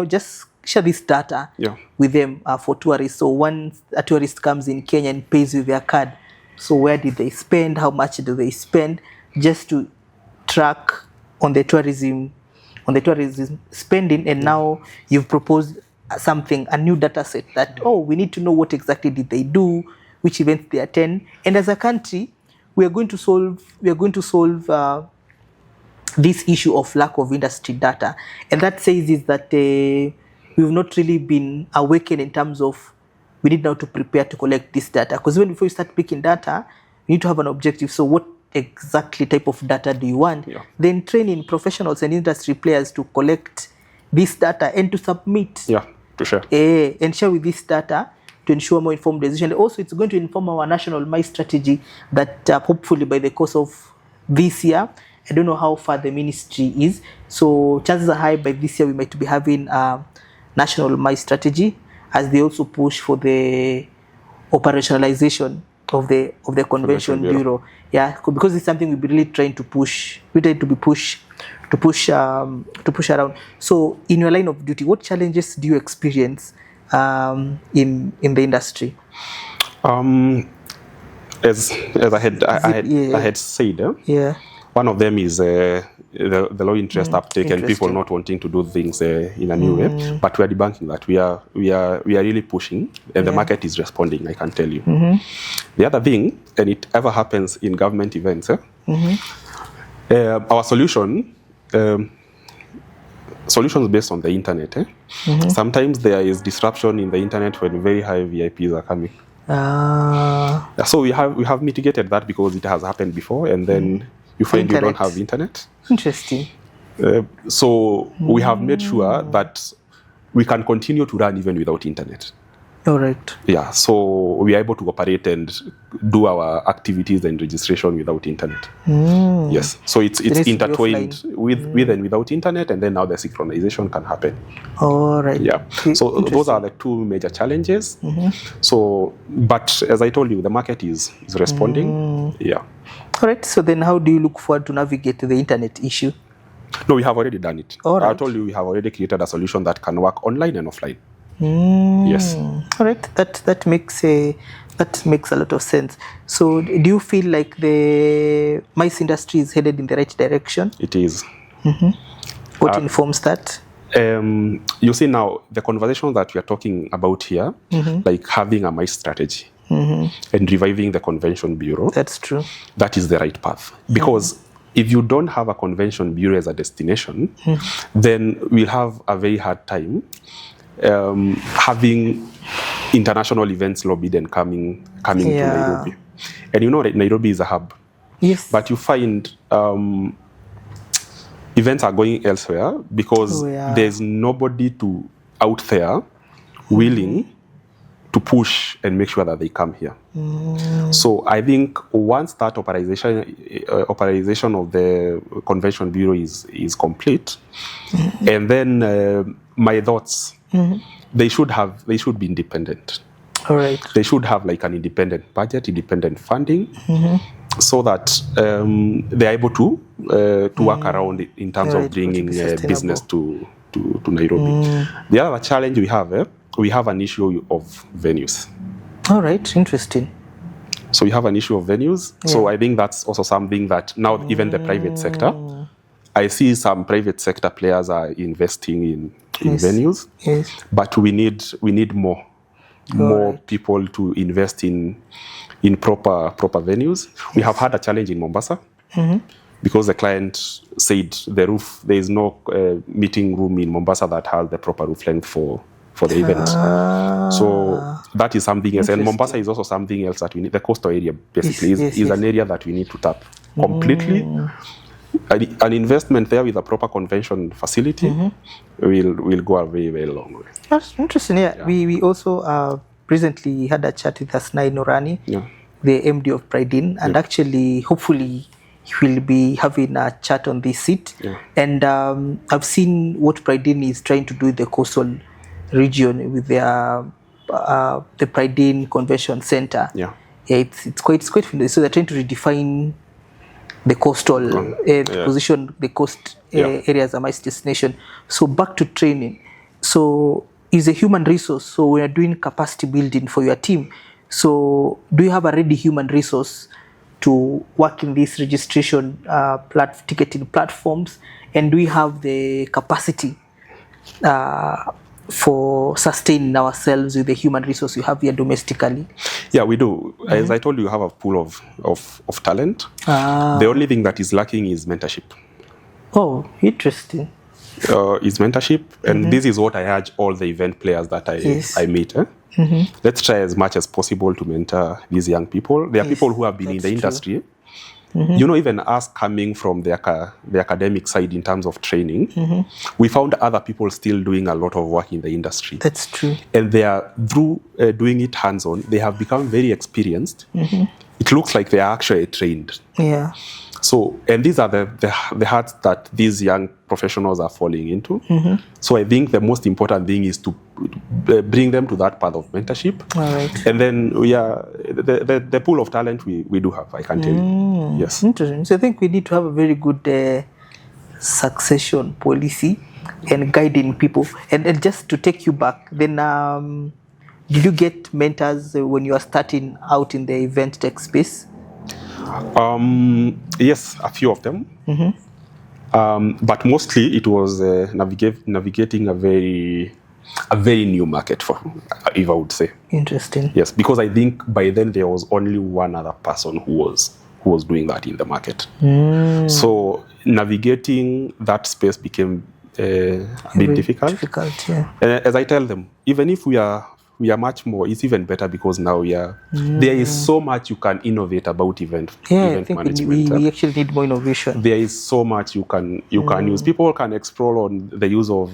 just share this data with them for tourists. So once a tourist comes in Kenya and pays with their card, so where did they spend? How much do they spend? Just to track on the tourism spending. And now you've proposed something, a new data set that, we need to know what exactly did they do, which events they attend. And as a country, we are going to solve this issue of lack of industry data. And that says is that we've not really been awakened in terms of we need now to prepare to collect this data. Because even before you start picking data, you need to have an objective. So what exactly type of data do you want? Then training professionals and industry players to collect this data and to submit. To share. And share with this data to ensure more informed decision. Also, it's going to inform our national MICE strategy that hopefully by the course of this year, I don't know how far the ministry is. So chances are high by this year we might be having a national MICE strategy as they also push for the operationalization of the convention bureau. Yeah, because it's something we've been really trying to push. We try to push around. So in your line of duty, what challenges do you experience in the industry? As I had said, one of them is the low interest uptake and people not wanting to do things in a new way. But we are debunking that. We are really pushing, and the market is responding, I can tell you. The other thing, and it ever happens in government events, our solutions based on the internet. Sometimes there is disruption in the internet when very high VIPs are coming. So we have mitigated that because it has happened before, and then you find you don't have internet. Interesting. So we have made sure that we can continue to run even without internet. All right. Yeah, so we are able to operate and do our activities and registration without internet. Yes, so it's intertwined with and without internet, and then now the synchronization can happen. All right. Yeah, so those are the two major challenges. So, but as I told you, the market is responding. Yeah. All right, so then how do you look forward to navigate the internet issue? No, we have already done it. All right. I told you we have already created a solution that can work online and offline. Yes. All right. That makes a lot of sense. So, do you feel like the MICE industry is headed in the right direction? It is. What informs that? You see now the conversation that we are talking about here, like having a MICE strategy and reviving the convention bureau. That's true. That is the right path, because if you don't have a convention bureau as a destination, then we'll have a very hard time having international events lobbied and coming to Nairobi. And you know that Nairobi is a hub. Yes. But you find events are going elsewhere because there's nobody out there willing to push and make sure that they come here. So I think once that operation of the convention bureau is complete, and then my thoughts, they should be independent. All right. They should have like an independent budget, independent funding, so that they're able to work around it in terms of bringing business to Nairobi. The other challenge we have an issue of venues. All right, interesting. So we have an issue of venues. So I think that's also something that now even the private sector, I see some private sector players are investing in venues. Yes. But we need more people to invest in proper venues. We have had a challenge in Mombasa because the client said there is no meeting room in Mombasa that has the proper roof length for the event. So that is something else. And Mombasa is also something else that we need. The coastal area basically is an area that we need to tap completely. An investment there with a proper convention facility will go a very, very long way. That's interesting. Yeah. We also recently had a chat with Hasnai Norani, the MD of Pride Inn, and actually, hopefully, he will be having a chat on this seat. And I've seen what Pride Inn is trying to do in the coastal region with their the Pride Inn Convention Center. It's quite familiar. So they're trying to redefine the coastal position, the coast areas as a MICE destination. So back to training. So is a human resource. So we are doing capacity building for your team. So do you have a ready human resource to work in these registration ticketing platforms? And do we have the capacity for sustaining ourselves with the human resource you have here domestically? Yeah, we do. As I told you, have a pool of talent. The only thing that is lacking is mentorship. Oh, interesting. Is mentorship, and this is what I urge all the event players that I meet. Let's try as much as possible to mentor these young people. There are people who have been in the industry. You know, even us coming from the academic side in terms of training, we found other people still doing a lot of work in the industry. That's true. And they are, through doing it hands-on, they have become very experienced. It looks like they are actually trained. Yeah. So, and these are the hats that these young professionals are falling into. So I think the most important thing is to bring them to that path of mentorship. All right. And then we are the pool of talent we do have, I can tell you. Yes. Interesting. So I think we need to have a very good succession policy and guiding people. And just to take you back, then did you get mentors when you are starting out in the event tech space? Yes, a few of them. But mostly it was navigating a very new market, if I would say. Interesting. Yes, because I think by then there was only one other person who was doing that in the market. So navigating that space became a bit difficult. Yeah. As I tell them, even if we are much more, it's even better because now there is so much you can innovate about event management. We actually need more innovation. There is so much you can use. People can explore on the use of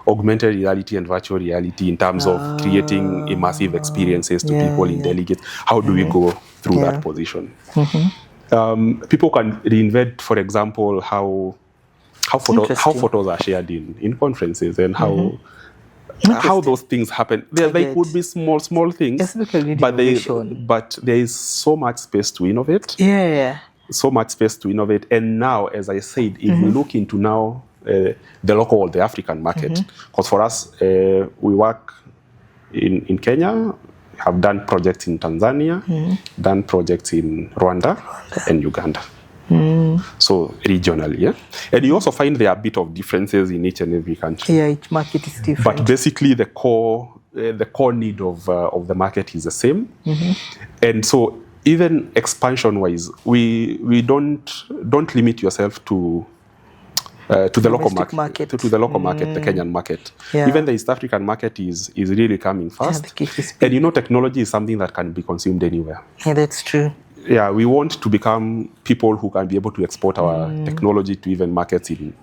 augmented reality and virtual reality in terms of creating immersive experiences to people in delegates. How do we go through that position? People can reinvent, for example, how photos are shared in conferences and how those things happen. They could be small things, but there is so much space to innovate. So much space to innovate. And now, as I said, if we look into now the African market, because for us, we work in Kenya, have done projects in Tanzania, done projects in Rwanda and Uganda. So regionally, yeah. And you also find there are a bit of differences in each and every country. Yeah, each market is different. But basically, the core need of the market is the same. And so, even expansion-wise, we don't limit yourself to the local market, to the local market, the Kenyan market. Even the East African market is really coming fast. And you know, technology is something that can be consumed anywhere. Yeah, that's true. Yeah, we want to become people who can be able to export our technology to even markets in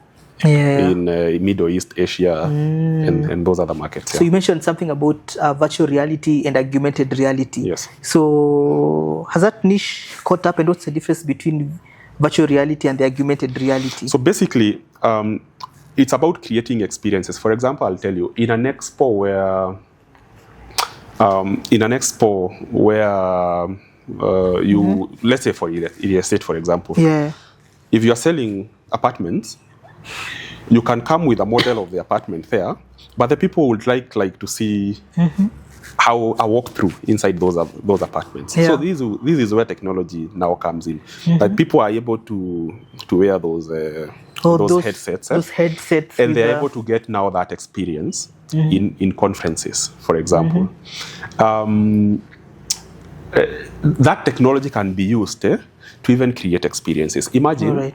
Middle East, Asia, and those other markets. So you mentioned something about virtual reality and augmented reality. Yes. So has that niche caught up, and what's the difference between virtual reality and the augmented reality? So basically, it's about creating experiences. For example, I'll tell you, in an expo where let's say for real estate, for example, if you are selling apartments, you can come with a model of the apartment there, but the people would like to see how a walkthrough inside those apartments. So this is where technology now comes in. That people are able to wear those headsets, and they're able to get now that experience in conferences, for example. That technology can be used to even create experiences. Imagine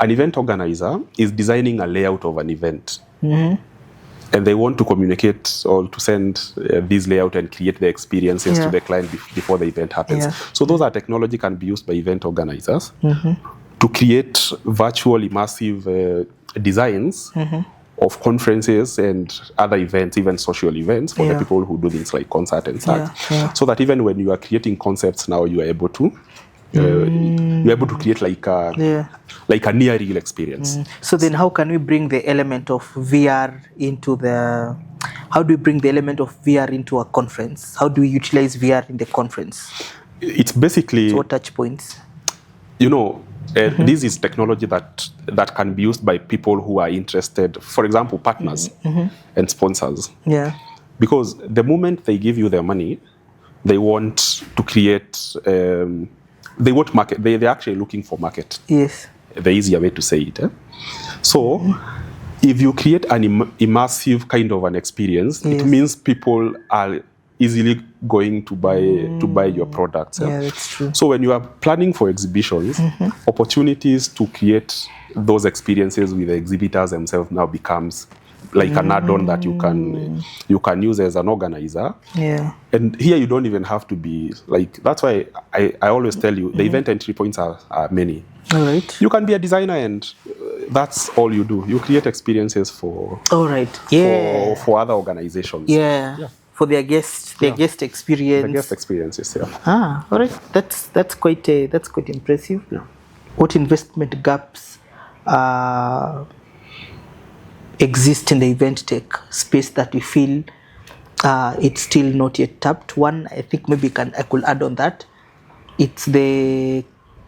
an event organizer is designing a layout of an event. and they want to communicate or to send this layout and create the experiences to the client before the event happens. So those are technology can be used by event organizers to create virtual immersive designs of conferences and other events, even social events for the people who do things like concert and such. So that even when you are creating concepts now, you are able to you're able to create like a near real experience. So then how can we bring the element of VR into the, how do we bring the element of VR into a conference? How do we utilize VR in the conference? It's basically, so what touch points? You know, this is technology that can be used by people who are interested, for example, partners and sponsors. Yeah. Because the moment they give you their money, they want to create, they want market, they're actually looking for market. Yes. The easier way to say it. So if you create an immersive kind of an experience, it means people are easily going to buy your products. Yeah, that's true. So when you are planning for exhibitions, opportunities to create those experiences with the exhibitors themselves now becomes like an add-on that you can use as an organizer. Yeah. And here you don't even have to be like, that's why I always tell you the event entry points are many. All right. You can be a designer and that's all you do. You create experiences for for other organizations. Yeah. For their guest experience. The guest experiences, All right. That's quite impressive. Yeah. What investment gaps exist in the event tech space that we feel it's still not yet tapped? One, I think maybe I could add on that. It's the,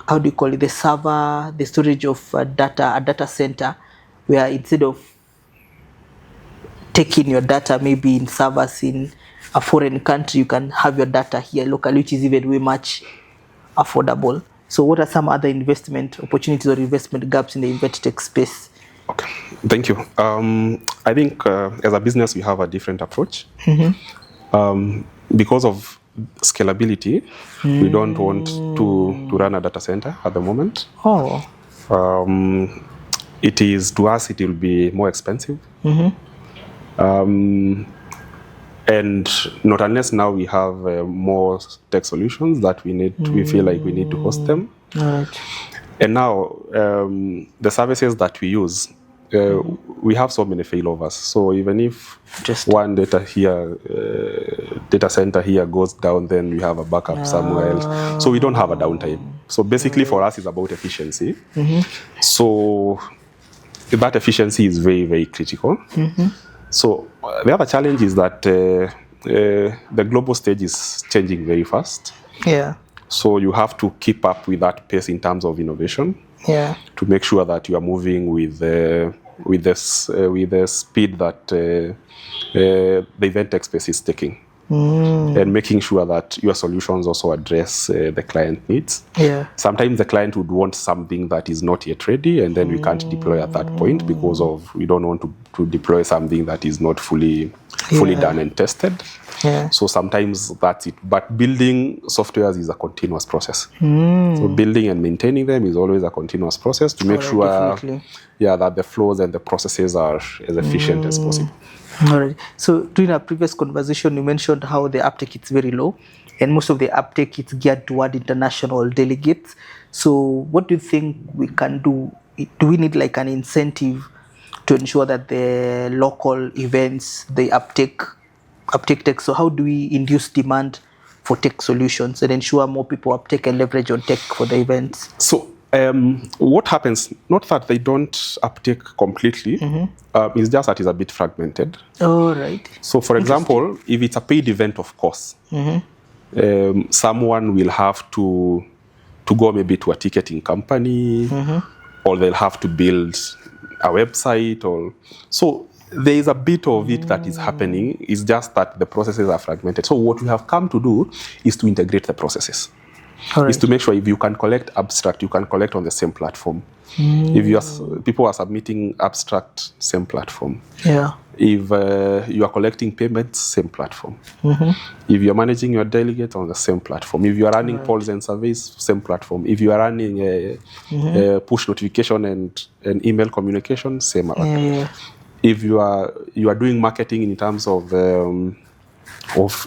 how do you call it, the server, the storage of data, a data center, where instead of taking your data maybe in servers in a foreign country, you can have your data here locally, which is even way much affordable. So what are some other investment opportunities or investment gaps in the event tech space? Okay, thank you. I think as a business, we have a different approach. Because of scalability, we don't want to run a data center at the moment. It is, to us, it will be more expensive. And not unless now we have more tech solutions that we feel like we need to host them. Right. And now the services that we use, we have so many failovers. So even if just one data center here goes down, then we have a backup somewhere else. So we don't have a downtime. So basically for us, it's about efficiency. So that efficiency is very, very critical. So the other challenge is that the global stage is changing very fast. Yeah. So you have to keep up with that pace in terms of innovation. Yeah. To make sure that you are moving with the speed that the event tech space is taking. And making sure that your solutions also address the client needs. Yeah. Sometimes the client would want something that is not yet ready, and then we can't deploy at that point because of we don't want to deploy something that is not fully done and tested. Yeah. So sometimes that's it. But building softwares is a continuous process. So building and maintaining them is always a continuous process to make sure that the flows and the processes are as efficient as possible. All right. So during our previous conversation, you mentioned how the uptake is very low, and most of the uptake is geared toward international delegates. So what do you think we can do? Do we need like an incentive to ensure that the local events, the uptake tech? So how do we induce demand for tech solutions and ensure more people uptake and leverage on tech for the events? So what happens, not that they don't uptake completely, it's just that it's a bit fragmented. Oh, right. So for example, if it's a paid event, of course, someone will have to go maybe to a ticketing company, or they'll have to build a website. So there is a bit of it that is happening. It's just that the processes are fragmented. So what we have come to do is to integrate the processes. Right. Is to make sure if you can collect abstract, you can collect on the same platform. If people are submitting abstract, same platform. Yeah. If you are collecting payments, same platform. If you are managing your delegates, on the same platform. If you are running polls and surveys, same platform. If you are running push notification and email communication, same. if you are doing marketing in terms of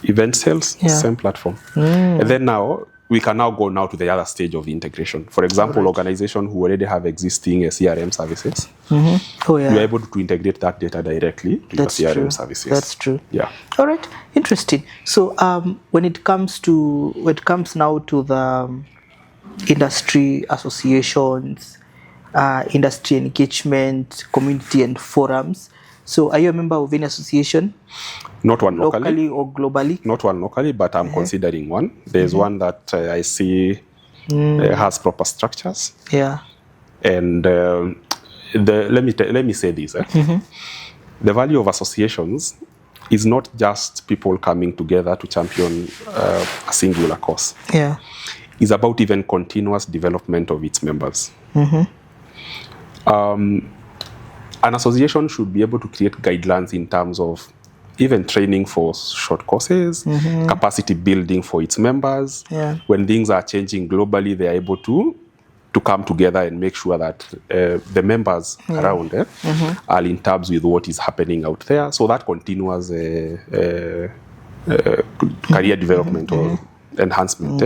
event sales, same platform. And then now we can now go to the other stage of integration. For example, organizations who already have existing CRM services, you are able to integrate that data directly to your CRM services. That's true. Yeah. All right. Interesting. So when it comes now to the industry associations, industry engagement, community and forums. So are you a member of any association? Not one locally or globally? Not one locally, but I'm considering one. There's one that I see has proper structures. Yeah. And let me say this. The value of associations is not just people coming together to champion a singular cause. Yeah. It's about even continuous development of its members. An association should be able to create guidelines in terms of even training for short courses, capacity building for its members. Yeah. When things are changing globally, they are able to come together and make sure that the members around are in tabs with what is happening out there. So that continuous career development or enhancement.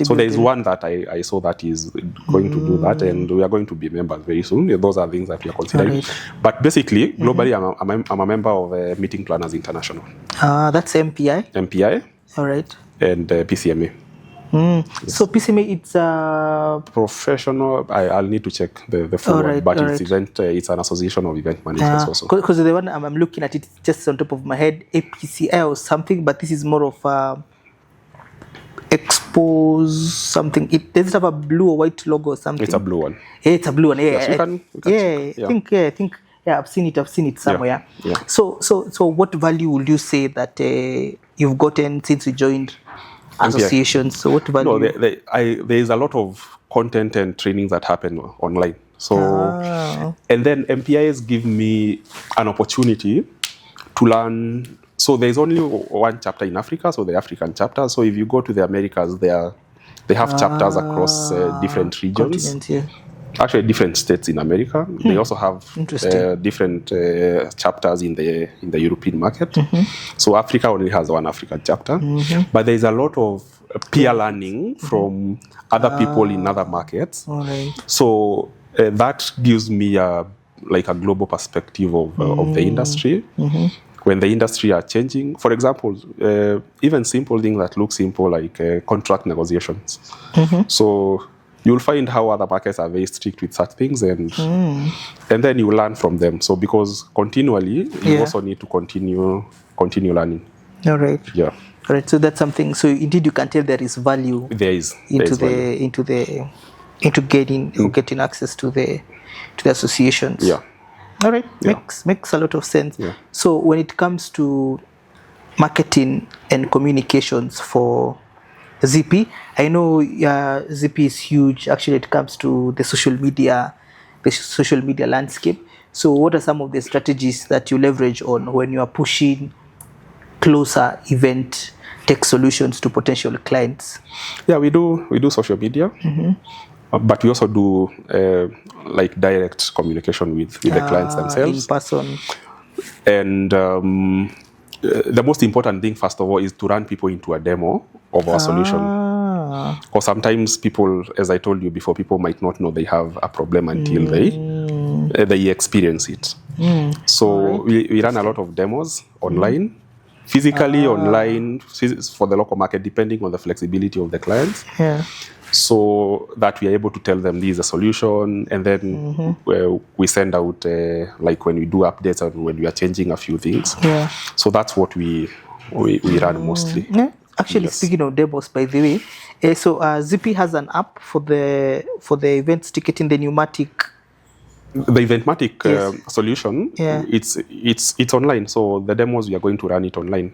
So there is one that I saw that is going to do that, and we are going to be members very soon. Those are things that we are considering. But basically, globally, I'm a member of Meeting Planners International. That's MPI? MPI. All right. And PCMA. Yes. So PCMA, it's professional. I'll need to check the full one, but it's an association of event managers also. Because the one I'm looking at, it's just on top of my head, APCI or something, but this is more of expose something. Does it have a blue or white logo or something? It's a blue one. Yeah, it's a blue one. Yeah, yes, I think I've seen it somewhere. Yeah. So what value would you say that you've gotten since you joined associations? So what value? No, there is a lot of content and trainings that happen online. So and then MPIs give me an opportunity to learn. So there's only one chapter in Africa, so the African chapter. So if you go to the Americas, they have chapters across different regions. Actually, different states in America. They also have different chapters in the European market. So Africa only has one African chapter, but there is a lot of peer learning from other people in other markets. So that gives me a global perspective of the industry. When the industry are changing, for example, even simple things that look simple like contract negotiations. So you'll find how other markets are very strict with such things, and then you learn from them. So because continually, you also need to continue learning. All right. Yeah. All right. So that's something. So indeed, you can tell there is value. There is into getting access to the associations. Yeah. All right. Makes a lot of sense. Yeah. So when it comes to marketing and communications for Zippy, I know Zippy is huge. Actually, it comes to the social media landscape. So what are some of the strategies that you leverage on when you are pushing closer event tech solutions to potential clients? Yeah, we do social media. But we also do direct communication with the clients themselves. In person. And the most important thing, first of all, is to run people into a demo of our solution. Because sometimes people, as I told you before, people might not know they have a problem until they experience it. So we run a lot of demos online, physically online, for the local market, depending on the flexibility of the clients. Yeah. So that we are able to tell them this is a solution, and then we send out when we do updates and when we are changing a few things. Yeah. So that's what we run mostly. Yeah. Actually, speaking of demos, by the way, so Zippy has an app for the events ticketing, the pneumatic. The Eventmatic solution, it's online. So the demos, we are going to run it online.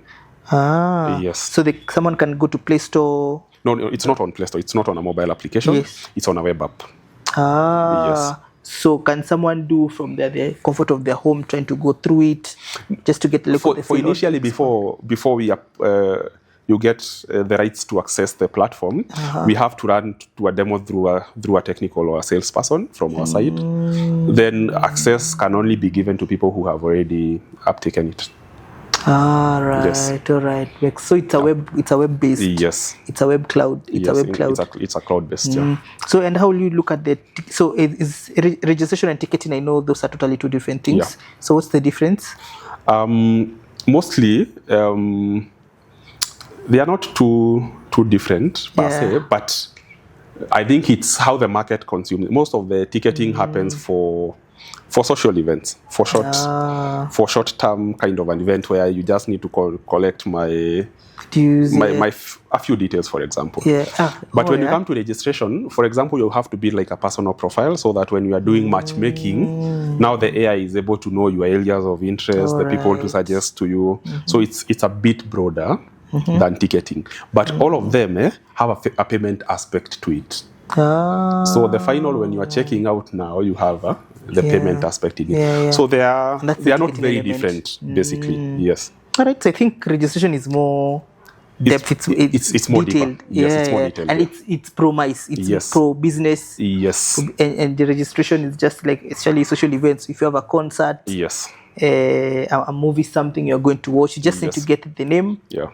Yes. So someone can go to Play Store. No, it's not on Play Store. It's not on a mobile application. Yes. It's on a web app. Yes. So can someone do from the comfort of their home, trying to go through it, just to get a look at the initially, before we you get the rights to access the platform, we have to run to a demo through a technical or a salesperson from our side. Then access can only be given to people who have already uptaken it. Right. Yes. All right. So it's a web based. Yes. It's a web cloud. It's a web cloud. It's a cloud based. Yeah. So and how will you look at that? So is registration and ticketing? I know those are totally two different things. Yeah. So what's the difference? Mostly, they are not too different per se, but I think it's how the market consumes. Most of the ticketing happens for social events, for short-term kind of an event where you just need to collect a few details, for example. But when you come to registration, for example, you have to build like a personal profile so that when you are doing matchmaking, now the AI is able to know your areas of interest, the people to suggest to you. So it's a bit broader than ticketing. But all of them have a payment aspect to it. So the final, when you are checking out now, you have the payment aspect in it. So they are not very different, basically. Yes. All right. So I think registration is more depth. It's more detailed. Deeper. Yes, it's more detailed. And it's pro-mice. It's pro-business. Yes. And the registration is just like, especially social events. If you have a concert, yes, a movie, something you're going to watch, you just need to get the name. Yeah.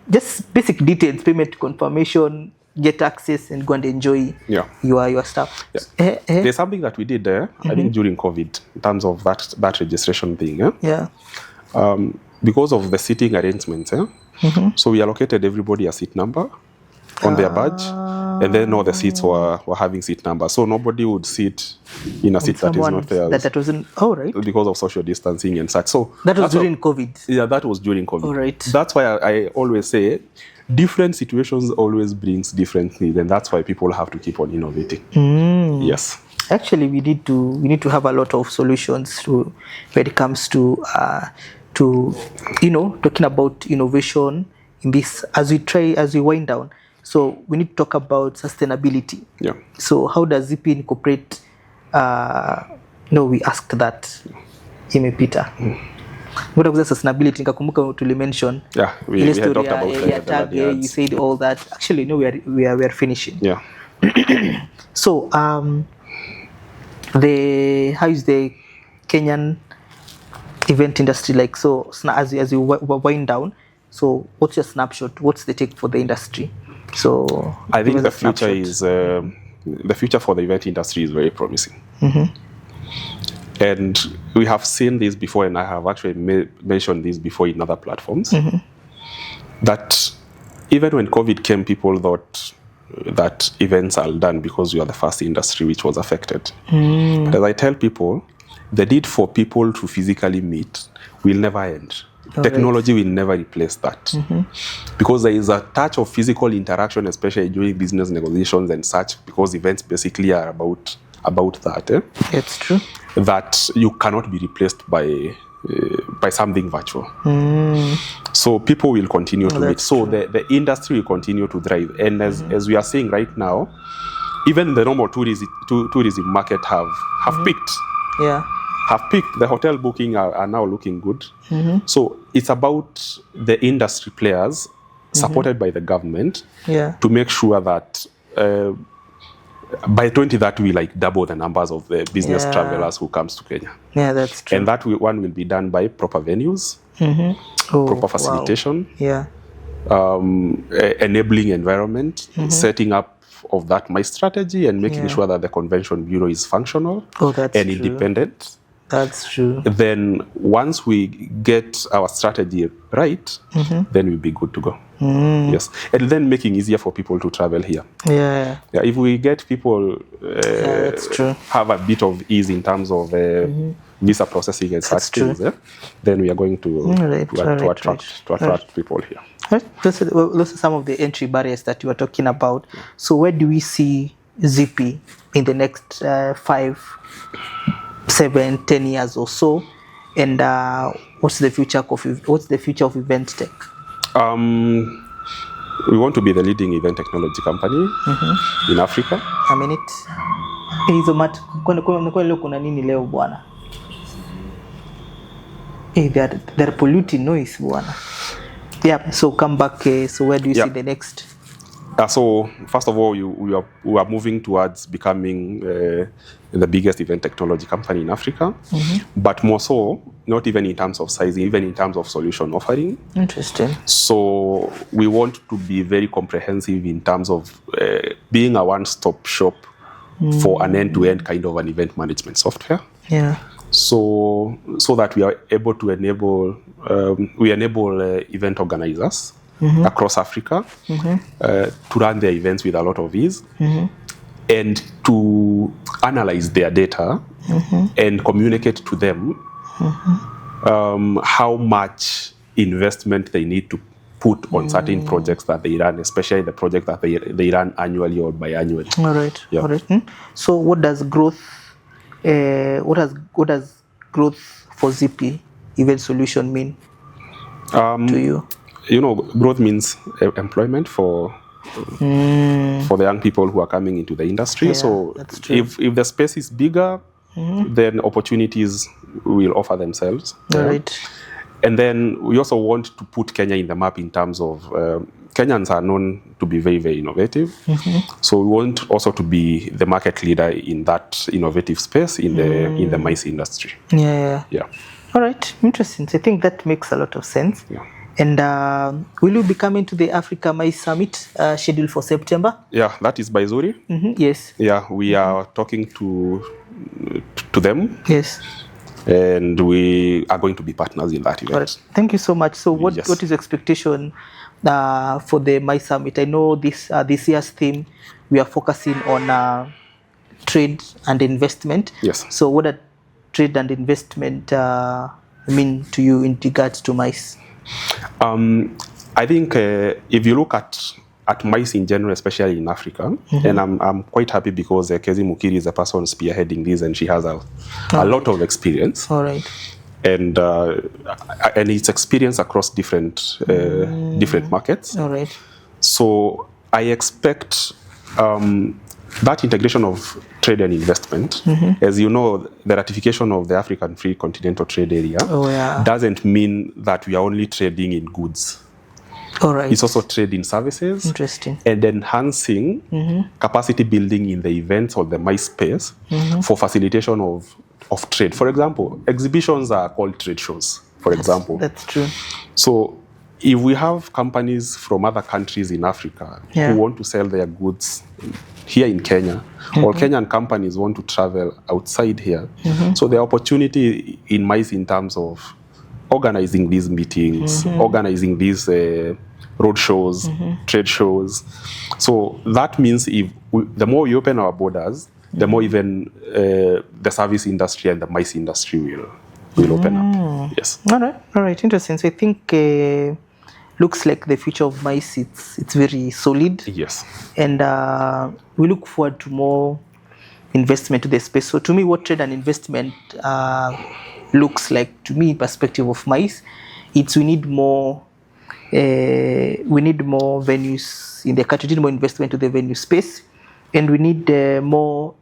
Just basic details, payment confirmation, get access and go and enjoy your stuff. Yeah. There's something that we did there, I think during COVID, in terms of that registration thing. Because of the seating arrangements, so we allocated everybody a seat number on their badge, and then all the seats were having seat numbers. So nobody would sit in a seat that is not theirs. That wasn't, right. Because of social distancing and such. So that was during COVID. Yeah, that was during COVID. All right. That's why I always say different situations always brings different needs, and that's why people have to keep on innovating. Yes. Actually, we need to have a lot of solutions when it comes to talking about innovation in this as we wind down. So we need to talk about sustainability. Yeah. So how does Zippy incorporate? We asked that. Imepita. What was sustainability? Nikakumbuka tulimention. Yeah, we had talked about that. You said all that. Actually, no, we are finishing. Yeah. So how is the Kenyan event industry like? So as you wind down, so what's your snapshot? What's the take for the industry? So I think the future is the future for the event industry is very promising. And we have seen this before, and I have actually mentioned this before in other platforms, that even when COVID came, people thought that events are done because we are the first industry which was affected. But as I tell people, the need for people to physically meet will never end. Technology will never replace that. Because there is a touch of physical interaction, especially during business negotiations and such, because events basically are about that. It's true. That you cannot be replaced by something virtual. So people will continue to meet. So the industry will continue to thrive. And as we are seeing right now, even the normal tourism market have peaked. Yeah. Have peaked. The hotel booking are now looking good. So it's about the industry players supported by the government to make sure that by 2030 we double the numbers of the business travelers who comes to Kenya. Yeah, that's true. And that one will be done by proper venues, proper facilitation, enabling environment, setting up of that my strategy, and making sure that the convention bureau is functional and independent. That's true. Then once we get our strategy right, then we'll be good to go. Yes. And then making easier for people to travel here. Yeah. If we get people that's true. Have a bit of ease in terms of visa processing and such things, then we are going to attract people here. Those are some of the entry barriers that you were talking about. So where do we see Zippy in the next 5, 7, 10 years or so, and what's the future of event tech? We want to be the leading event technology company in Africa. A minute. Hizo leo kuna nini leo bwana? They're polluting noise bwana. Yeah. So come back. So where do you see the next? So first of all, we are moving towards becoming the biggest event technology company in Africa, but more so, not even in terms of size, even in terms of solution offering. Interesting. So we want to be very comprehensive in terms of being a one-stop shop for an end-to-end kind of an event management software. Yeah. So that we are able to enable event organizers across Africa to run their events with a lot of ease and to analyze their data and communicate to them how much investment they need to put on certain projects that they run, especially the project that they run annually or biannually. All right. Yeah. All right. So what does growth for Zippy Event Solution mean to you? Growth means employment for the young people who are coming into the industry. Yeah, so if the space is bigger, then opportunities will offer themselves. All right. And then we also want to put Kenya in the map in terms of Kenyans are known to be very, very innovative. So we want also to be the market leader in that innovative space in the MICE industry. Yeah. All right. Interesting. So I think that makes a lot of sense. Yeah. And will you be coming to the Africa MICE Summit scheduled for September? Yeah, that is by Zuri. Yes. Yeah, we are talking to them. Yes. And we are going to be partners in that event. All right. Thank you so much. So what is the expectation for the MICE Summit? I know this year's theme, we are focusing on trade and investment. Yes. So what does trade and investment mean to you in regards to MICE? I think if you look at MICE in general, especially in Africa, and I'm quite happy because Kezi Mukiri is the person spearheading this, and she has a lot of experience. All right. And it's experience across different markets. All right. So I expect that integration of trade and investment, as you know, the ratification of the African Free Continental Trade Area doesn't mean that we are only trading in goods. All right. It's also trade in services. Interesting. And enhancing capacity building in the events or the MICE space for facilitation of trade. For example, exhibitions are called trade shows, for example. That's true. So if we have companies from other countries in Africa who want to sell their goods here in Kenya, or Kenyan companies want to travel outside here, so the opportunity in MICE in terms of organizing these meetings, organizing these road shows, trade shows. So that means the more we open our borders, the more even the service industry and the MICE industry will open up. Yes. All right. Interesting. So I think looks like the future of MICE, it's very solid. Yes. And we look forward to more investment to the space. So to me, what trade and investment looks like, to me, perspective of MICE, we need more venues in the country, we need more investment to the venue space, and we need more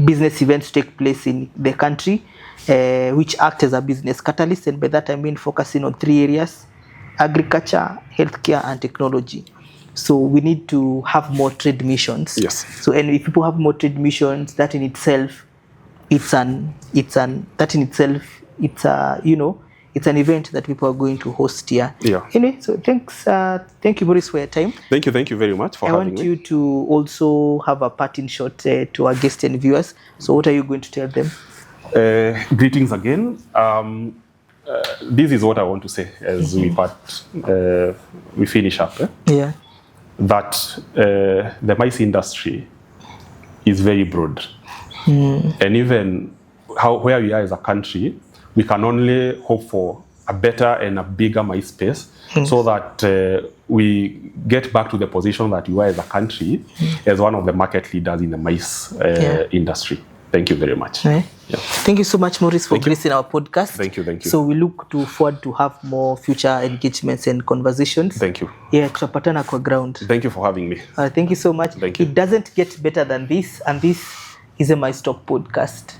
business events to take place in the country, which act as a business catalyst. And by that I mean focusing on 3 areas: agriculture, healthcare, and technology. So we need to have more trade missions. Yes. So, and if people have more trade missions, that in itself, it's an event that people are going to host here. Yeah. Anyway, so thank you, Morris, for your time. Thank you very much for having me. I want you to also have a parting shot to our guests and viewers. So what are you going to tell them? Greetings again. This is what I want to say as we finish up. Yeah. That the MICE industry is very broad. And even where we are as a country, we can only hope for a better and a bigger MICE space so that we get back to the position that we are as a country as one of the market leaders in the MICE industry. Thank you very much. Yeah. Thank you so much, Morris, for gracing our podcast. Thank you. So we look forward to have more future engagements and conversations. Thank you. Yeah, tutapatana kwa ground. Thank you for having me. Thank you so much. Thank you. It doesn't get better than this, and this is a MICE Talk podcast.